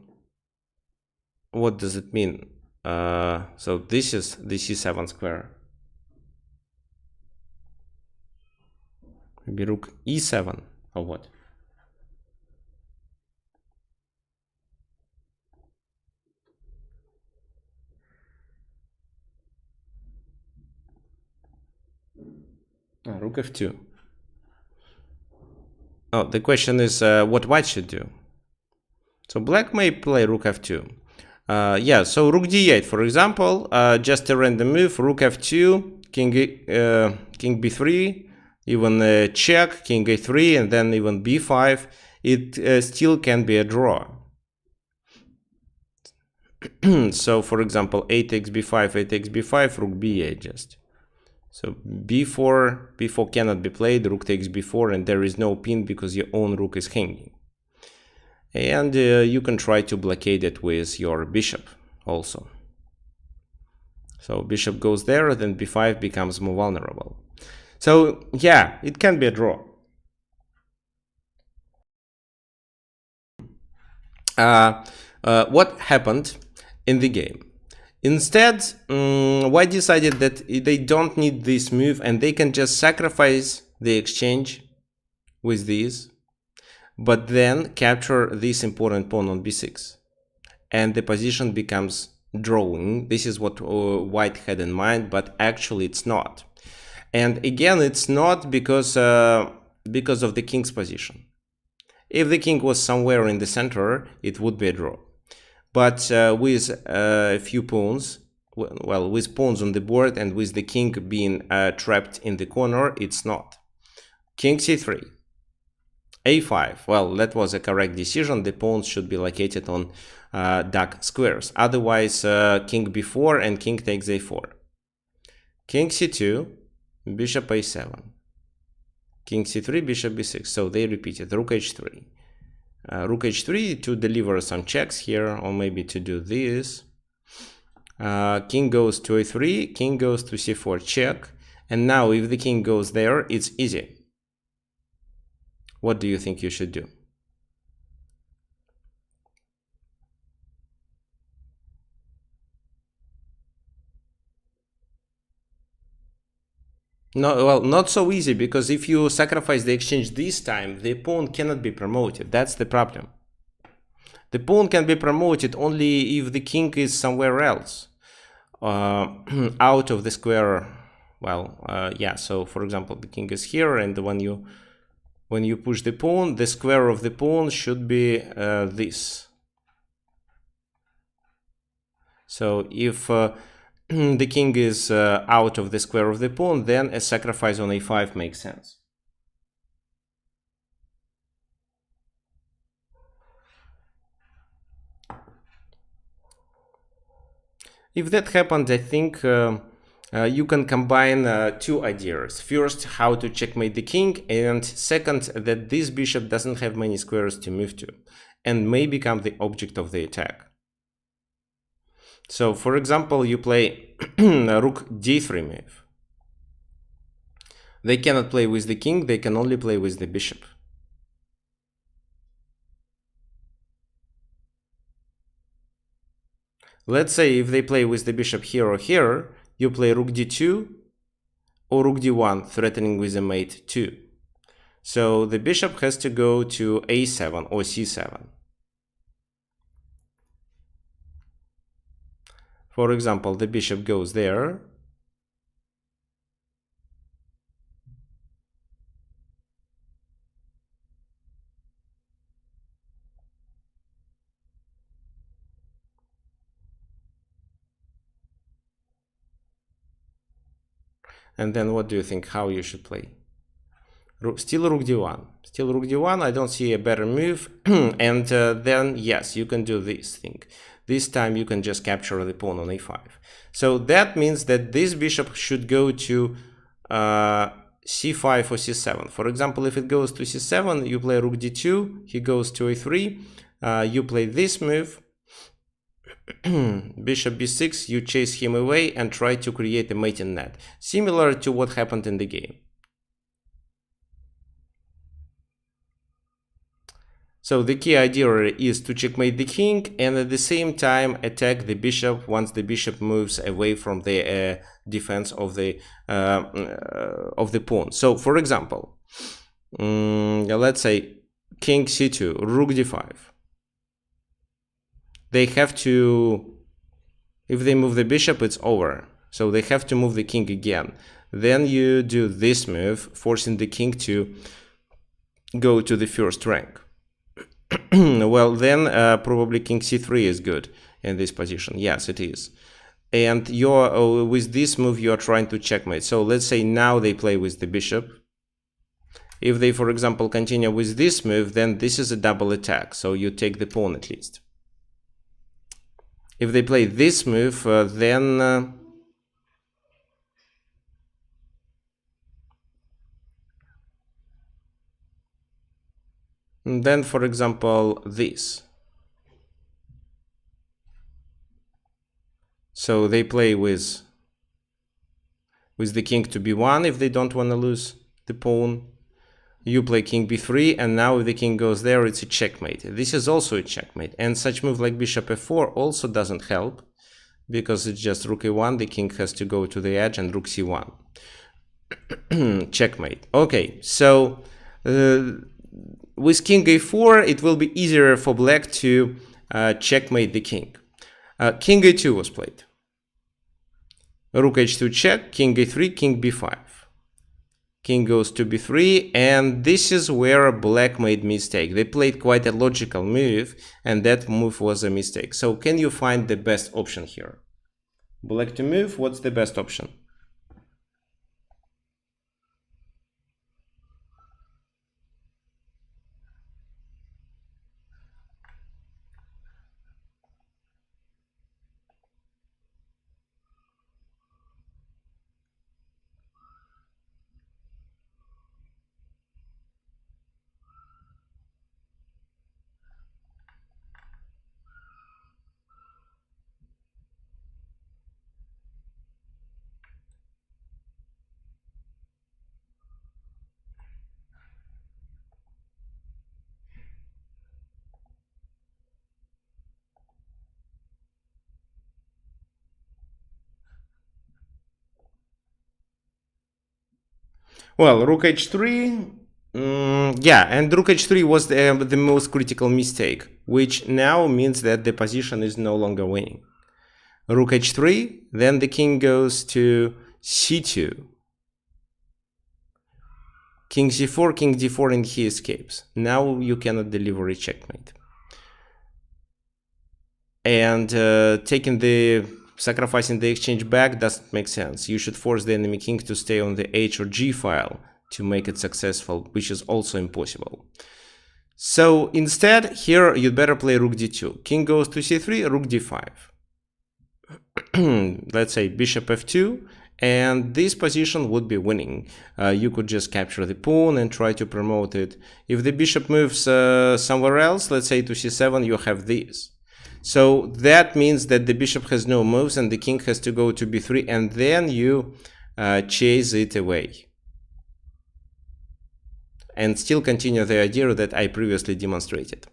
what does it mean? So this is the c7 square. Maybe rook e7 or what? Rook f2. Oh, the question is what white should do. So black may play rook f2. Yeah, so rook d8, for example, just a random move, rook f2, king b3, even check, king a3, and then even b5. It still can be a draw. So, for example, a takes b5, a takes b5, rook b8 just. So b4 cannot be played, rook takes b4, and there is no pin because your own rook is hanging. And you can try to blockade it with your bishop also. So bishop goes there, then b5 becomes more vulnerable. So yeah, it can be a draw. What happened in the game? Instead, white decided that they don't need this move and they can just sacrifice the exchange with these, but then capture this important pawn on b6. And the position becomes drawing. This is what white had in mind, but actually it's not. And again, it's not because of the king's position. If the king was somewhere in the center, it would be a draw. But with a few pawns, well, with pawns on the board and with the king being trapped in the corner, it's not. King c3. a5. Well, that was a correct decision. The pawns should be located on dark squares. Otherwise, king b4 and king takes a4. King c2, bishop a7. King c3, bishop b6. So they repeated. Rook h3. Rook h3 to deliver some checks here, or maybe to do this. King goes to a3, king goes to c4, check. And now if the king goes there, it's easy. What do you think you should do? No, well, not so easy, because if you sacrifice the exchange this time, the pawn cannot be promoted. That's the problem. The pawn can be promoted only if the king is somewhere else, out of the square. Well, yeah, so for example, the king is here, and when you push the pawn, the square of the pawn should be this. So if the king is out of the square of the pawn, then a sacrifice on a5 makes sense. If that happened, I think you can combine two ideas. First, how to checkmate the king, and second, that this bishop doesn't have many squares to move to and may become the object of the attack. So, for example, you play rook d3 move. They cannot play with the king, they can only play with the bishop. Let's say if they play with the bishop here or here, you play rook d2 or rook d1, threatening with a mate 2. So the bishop has to go to a7 or c7. For example, the bishop goes there. And then what do you think how you should play? Still Rook d1. Still Rook d1, I don't see a better move. And then, yes, you can do this thing. This time you can just capture the pawn on a5. So that means that this bishop should go to c5 or c7. For example, if it goes to c7, you play Rook d2, he goes to a3, you play this move, bishop b6, you chase him away and try to create a mating net, similar to what happened in the game. So the key idea is to checkmate the king and at the same time attack the bishop once the bishop moves away from the defense of the pawn. So for example, let's say king c2, rook d5. They have to, if they move the bishop, it's over. So they have to move the king again. Then you do this move, forcing the king to go to the first rank. Well, then probably king c3 is good in this position. Yes, it is. And you're with this move, you are trying to checkmate. So let's say now they play with the bishop. If they, for example, continue with this move, then this is a double attack. So you take the pawn at least. If they play this move, then for example, this. So they play with the king to b1 if they don't want to lose the pawn. You play king b3, and now if the king goes there, it's a checkmate. This is also a checkmate. And such move like bishop f4 also doesn't help, because it's just rook a1, the king has to go to the edge, and rook c1. Checkmate. Okay, so with king a4, it will be easier for black to checkmate the king. King a2 was played. Rook h2 check, king a3, king b5. King goes to b3, and this is where black made mistake. They played quite a logical move, and that move was a mistake. So can you find the best option here? Black to move, what's the best option? Well, rook h3, yeah, and rook h3 was the most critical mistake, which now means that the position is no longer winning. Rook h3, then the king goes to c2. King c4, king d4, and he escapes. Now you cannot deliver a checkmate. And sacrificing the exchange back doesn't make sense. You should force the enemy king to stay on the h or g file to make it successful, which is also impossible. So instead, here you'd better play rook d2. King goes to c3, rook d5. Let's say bishop f2, and this position would be winning. You could just capture the pawn and try to promote it. If the bishop moves somewhere else, let's say to c7, you have this. So that means that the bishop has no moves and the king has to go to b3, and then you chase it away. And still continue the idea that I previously demonstrated.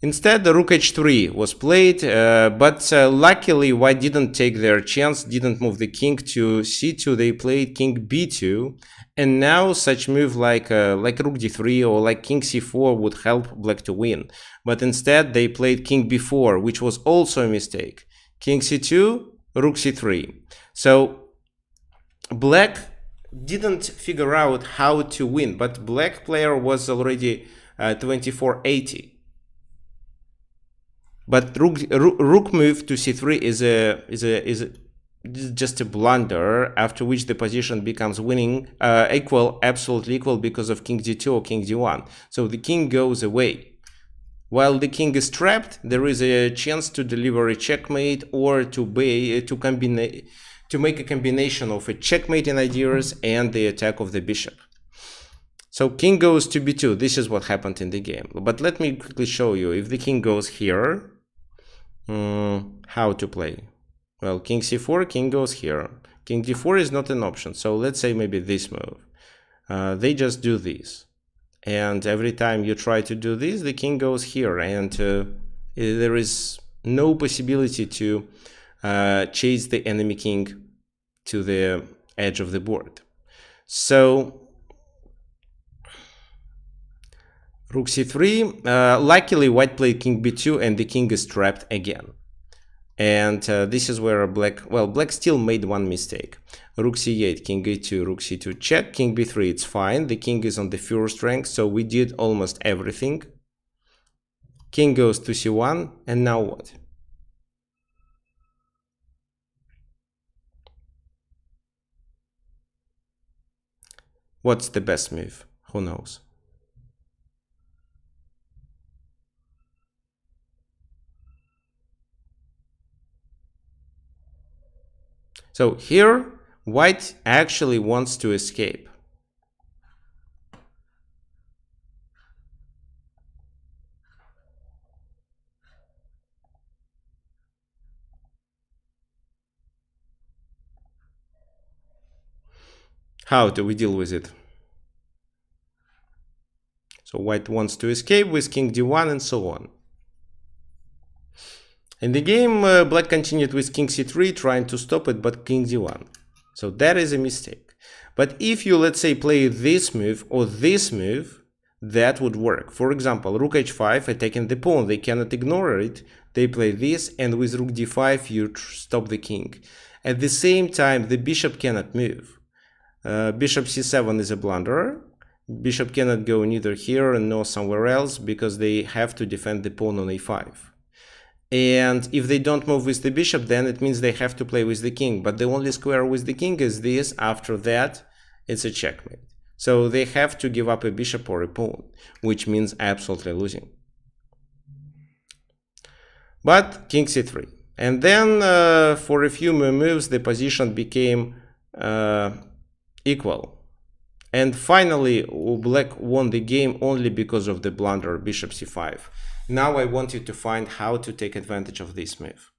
Instead, the rook h3 was played, but luckily white didn't take their chance, didn't move the king to c2, they played king b2, and now such move like rook d3 or like king c4 would help black to win. But instead they played king b4, which was also a mistake. King c2, rook c3. So black didn't figure out how to win, but black player was already 2480. But rook move to c3 is a just a blunder, after which the position becomes winning, equal, absolutely equal, because of king d2 or king d1. So the king goes away. While the king is trapped, there is a chance to deliver a checkmate, or to make a combination of a checkmate in ideas and the attack of the bishop. So king goes to b2. This is what happened in the game. But let me quickly show you. If the king goes here, how to play. Well, king c4, king goes here. King d4 is not an option. So let's say maybe this move. They just do this. And every time you try to do this, the king goes here. And there is no possibility to chase the enemy king to the edge of the board. So rook c3. Luckily, white played king b2, and the king is trapped again. And this is where black still made one mistake. Rook c8, king a2, rook c2 check, king b3, it's fine. The king is on the first rank, so we did almost everything. King goes to c1, and now what? What's the best move? Who knows? So here, white actually wants to escape. How do we deal with it? So white wants to escape with king d1 and so on. In the game, black continued with king c3, trying to stop it, but king d1. So that is a mistake. But if you, let's say, play this move or this move, that would work. For example, rook h5, attacking the pawn. They cannot ignore it. They play this, and with rook d5, you stop the king. At the same time, the bishop cannot move. Bishop c7 is a blunder. Bishop cannot go neither here nor somewhere else, because they have to defend the pawn on a5. And if they don't move with the bishop, then it means they have to play with the king. But the only square with the king is this. After that, it's a checkmate. So they have to give up a bishop or a pawn, which means absolutely losing. But king c3. And then for a few more moves, the position became equal. And finally, black won the game only because of the blunder bishop c5. Now I want you to find how to take advantage of this move.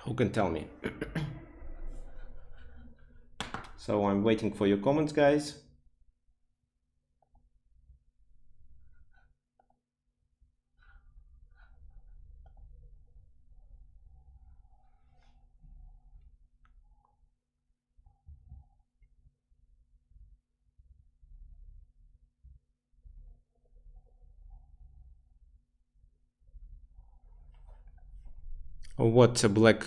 Who can tell me? So I'm waiting for your comments, guys. What black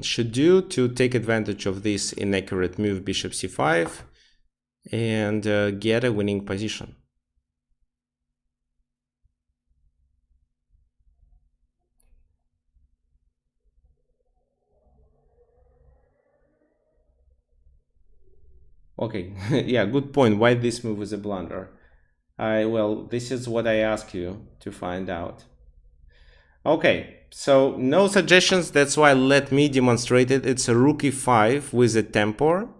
should do to take advantage of this inaccurate move bishop c5 and get a winning position. Okay, yeah, good point. Why this move is a blunder? Well, this is what I ask you to find out. Okay, so no suggestions, that's why let me demonstrate it. It's a rook e5 with a tempo.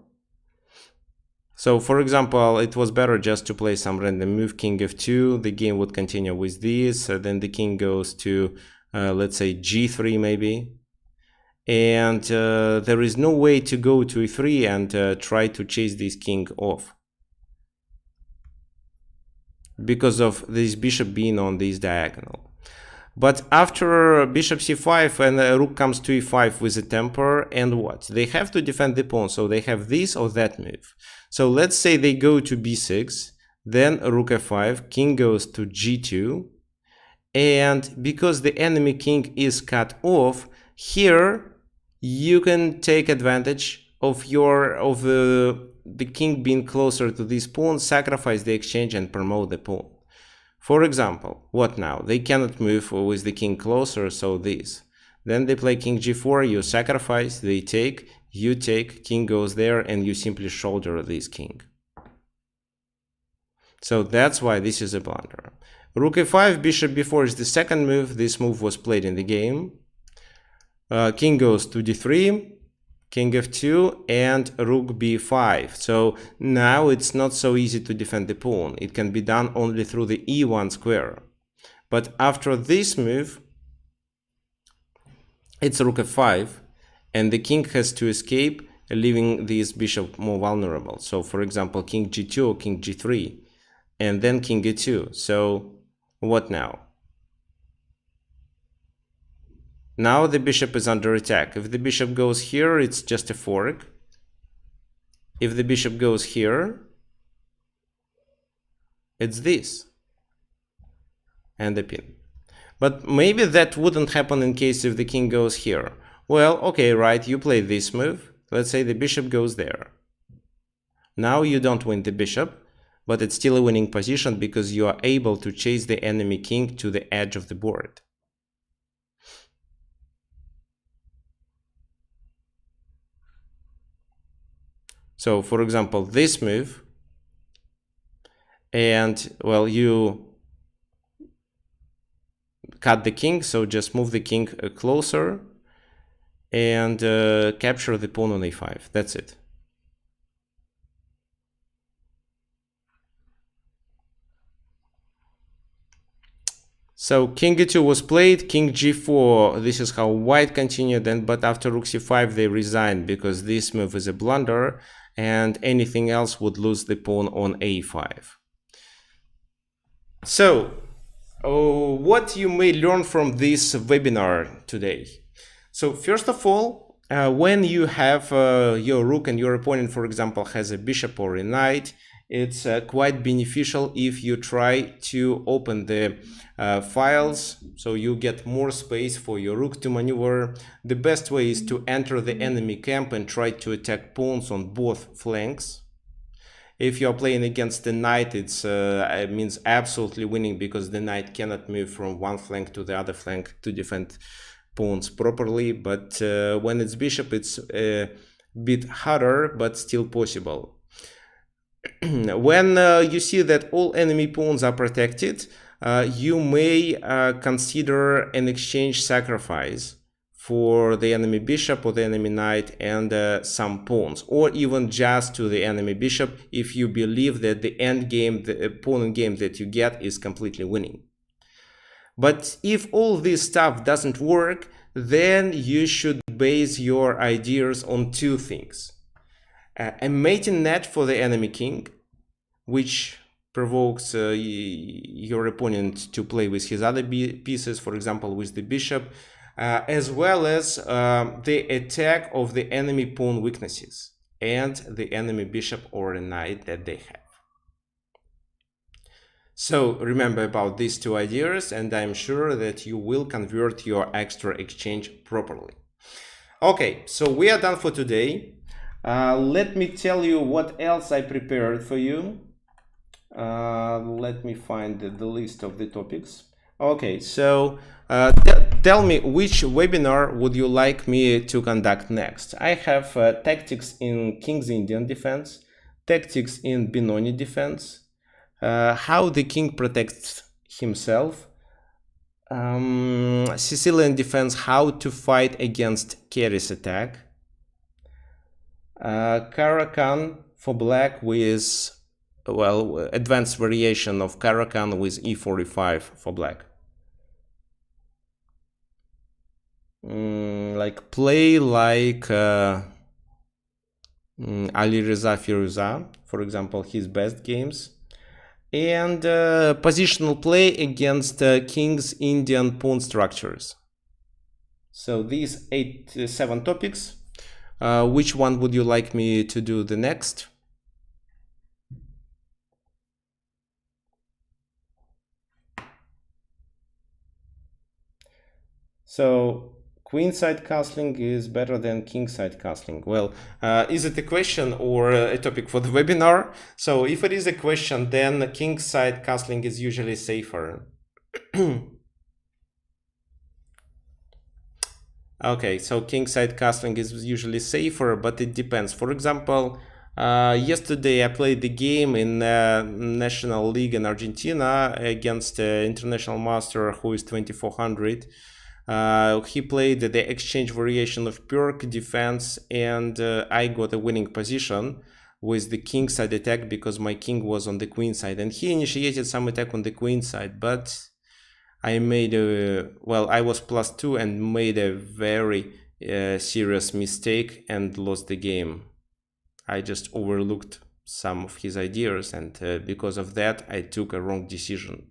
So for example, it was better just to play some random move, king f2, the game would continue with this, then the king goes to, let's say, g3 maybe. And there is no way to go to e3 and try to chase this king off, because of this bishop being on this diagonal. But after bishop c5 and rook comes to e5 with a temper, and what? They have to defend the pawn, so they have this or that move. So let's say they go to b6, then rook f5, king goes to g2, and because the enemy king is cut off, here you can take advantage of the king being closer to this pawn, sacrifice the exchange and promote the pawn. For example, what now? They cannot move with the king closer, so this. Then they play king g4, you sacrifice, they take, you take, king goes there, and you simply shoulder this king. So that's why this is a blunder. Rook a5, bishop b4 is the second move. This move was played in the game. King goes to d3, king f2, and rook b5. So now it's not so easy to defend the pawn. It can be done only through the e1 square. But after this move, it's rook f5, and the king has to escape, leaving this bishop more vulnerable. So for example, king g2 or king g3, and then king e2. So what now? Now the bishop is under attack. If the bishop goes here, it's just a fork. If the bishop goes here, it's this. And the pin. But maybe that wouldn't happen in case if the king goes here. Well, okay, right, you play this move. Let's say the bishop goes there. Now you don't win the bishop, but it's still a winning position because you are able to chase the enemy king to the edge of the board. So, for example, this move, and, well, you cut the king, so just move the king closer and capture the pawn on a5. That's it. So king e2 was played, king g4, this is how white continued, but after rook c5 they resigned because this move is a blunder and anything else would lose the pawn on a5. So, what you may learn from this webinar today. So first of all, when you have your rook and your opponent, for example, has a bishop or a knight, it's quite beneficial if you try to open the files so you get more space for your rook to maneuver. The best way is to enter the enemy camp and try to attack pawns on both flanks. If you're playing against the knight, it means absolutely winning because the knight cannot move from one flank to the other flank to defend pawns properly. But when it's bishop, it's a bit harder, but still possible. When you see that all enemy pawns are protected, you may consider an exchange sacrifice for the enemy bishop or the enemy knight and some pawns, or even just to the enemy bishop if you believe that the end game, the opponent game that you get is completely winning. But if all this stuff doesn't work, then you should base your ideas on two things. A mating net for the enemy king, which provokes your opponent to play with his other pieces, for example, with the bishop, as well as the attack of the enemy pawn weaknesses and the enemy bishop or a knight that they have. So remember about these two ideas, and I'm sure that you will convert your extra exchange properly. Okay, so we are done for today. Let me tell you what else I prepared for you. Let me find the list of the topics. Okay, so tell me which webinar would you like me to conduct next. I have tactics in King's Indian defense, tactics in Benoni defense, how the king protects himself, Sicilian defense, how to fight against Keres attack, Caro-Kann for black with, well, advanced variation of Caro-Kann with e45 for black. Like play like Ali Reza Firuza, for example, his best games. And positional play against King's Indian pawn structures. So these 7 topics. Which one would you like me to do the next? So Queenside castling is better than kingside castling. Well, is it a question or a topic for the webinar? So if it is a question, then kingside castling is usually safer. Okay, so kingside castling is usually safer, but it depends. For example, yesterday I played the game in National League in Argentina against international master who is 2400. He played the exchange variation of perk defense, and I got a winning position with the king side attack because my king was on the queen side, and he initiated some attack on the queen side, but I made I was +2 and made a very serious mistake and lost the game. I just overlooked some of his ideas, and because of that I took a wrong decision.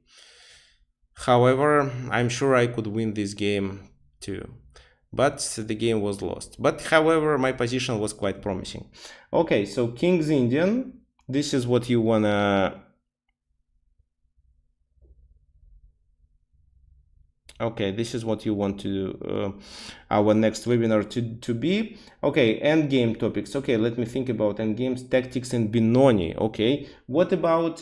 However, I'm sure I could win this game too, but the game was lost. But however, my position was quite promising. Okay, so King's Indian, this is what you wanna... Okay, this is what you want to our next webinar to be. Okay, endgame topics. Okay, let me think about endgames, tactics, and Benoni. Okay, what about...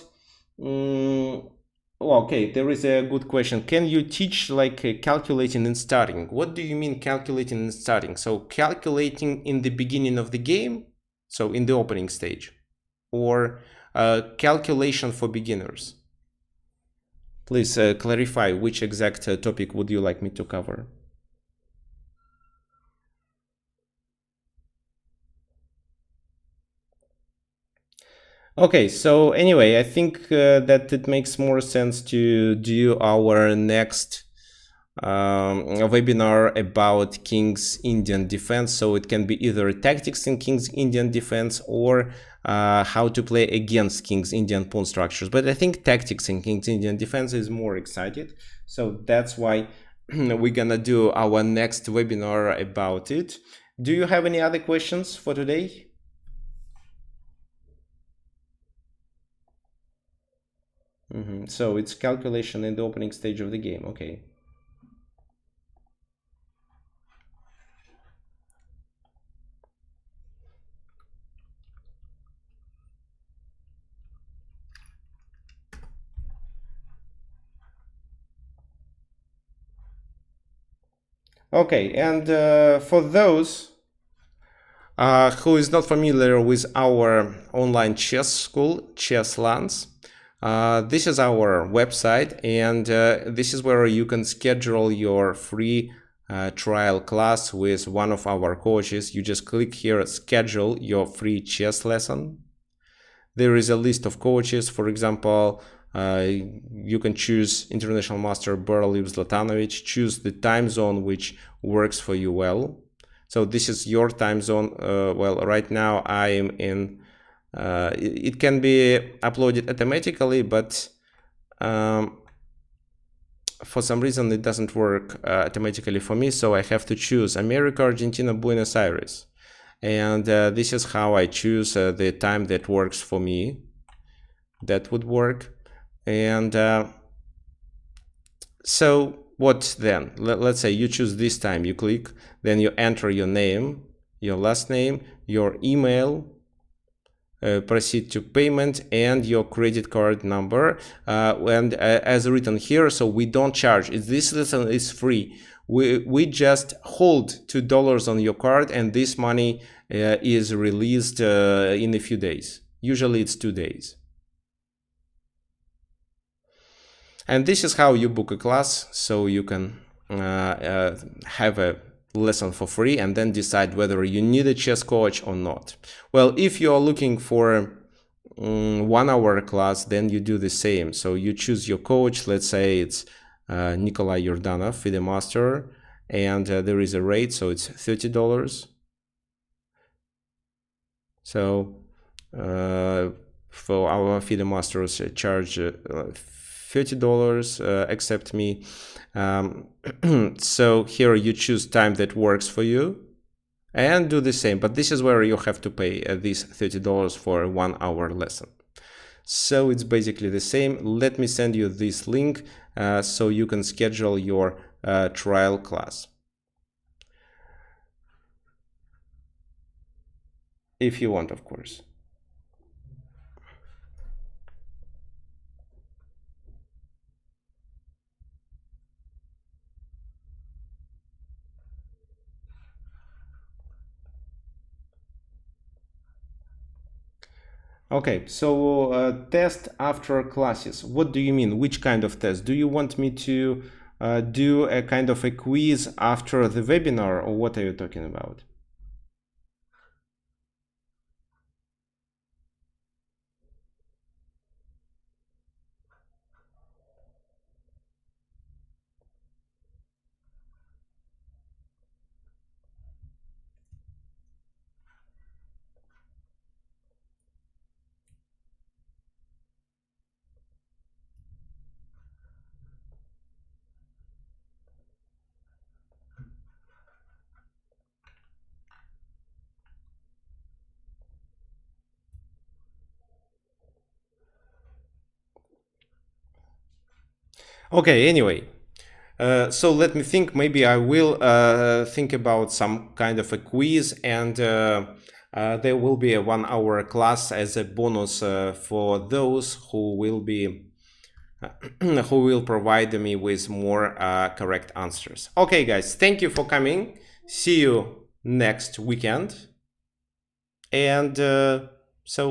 okay, there is a good question. Can you teach like calculating and starting? What do you mean calculating and starting? So calculating in the beginning of the game, so in the opening stage, or calculation for beginners? Please clarify which exact topic would you like me to cover. Okay, so anyway, I think that it makes more sense to do our next webinar about King's Indian defense. So it can be either tactics in King's Indian defense or how to play against King's Indian pawn structures. But I think tactics in King's Indian defense is more excited. So that's why we're gonna do our next webinar about it. Do you have any other questions for today? So it's calculation in the opening stage of the game. Okay. Okay, and for those who is not familiar with our online chess school, Chess Lands, this is our website, and this is where you can schedule your free trial class with one of our coaches. You just click here, schedule your free chess lesson. There is a list of coaches. For example, you can choose International Master Berliv Zlatanovic, choose the time zone which works for you well. So this is your time zone. Well, right now I am in, it can be uploaded automatically, but for some reason it doesn't work automatically for me. So I have to choose America, Argentina, Buenos Aires. And this is how I choose the time that works for me. That would work. And so what then? Let's say you choose this time, you click, then you enter your name, your last name, your email, proceed to payment, and your credit card number. And as written here, so we don't charge. This lesson is free. We just hold $2 on your card, and this money is released in a few days. Usually it's 2 days. And this is how you book a class, so you can have a lesson for free and then decide whether you need a chess coach or not. Well, if you are looking for 1 hour class, then you do the same. So you choose your coach. Let's say it's Nikolai Yordanov, FIDE Master, and there is a rate, so it's $30. So for our FIDE Masters, charge $30, except me. So here you choose time that works for you and do the same, but this is where you have to pay these $30 for a 1 hour lesson. So it's basically the same. Let me send you this link so you can schedule your trial class. if you want, of course. Okay, so test after classes. What do you mean? Which kind of test? Do you want me to do a kind of a quiz after the webinar, or what are you talking about? Okay, anyway, so let me think. Maybe I will think about some kind of a quiz, and there will be a 1 hour class as a bonus for those who will be who will provide me with more correct answers. Okay, guys, thank you for coming. See you next weekend. And so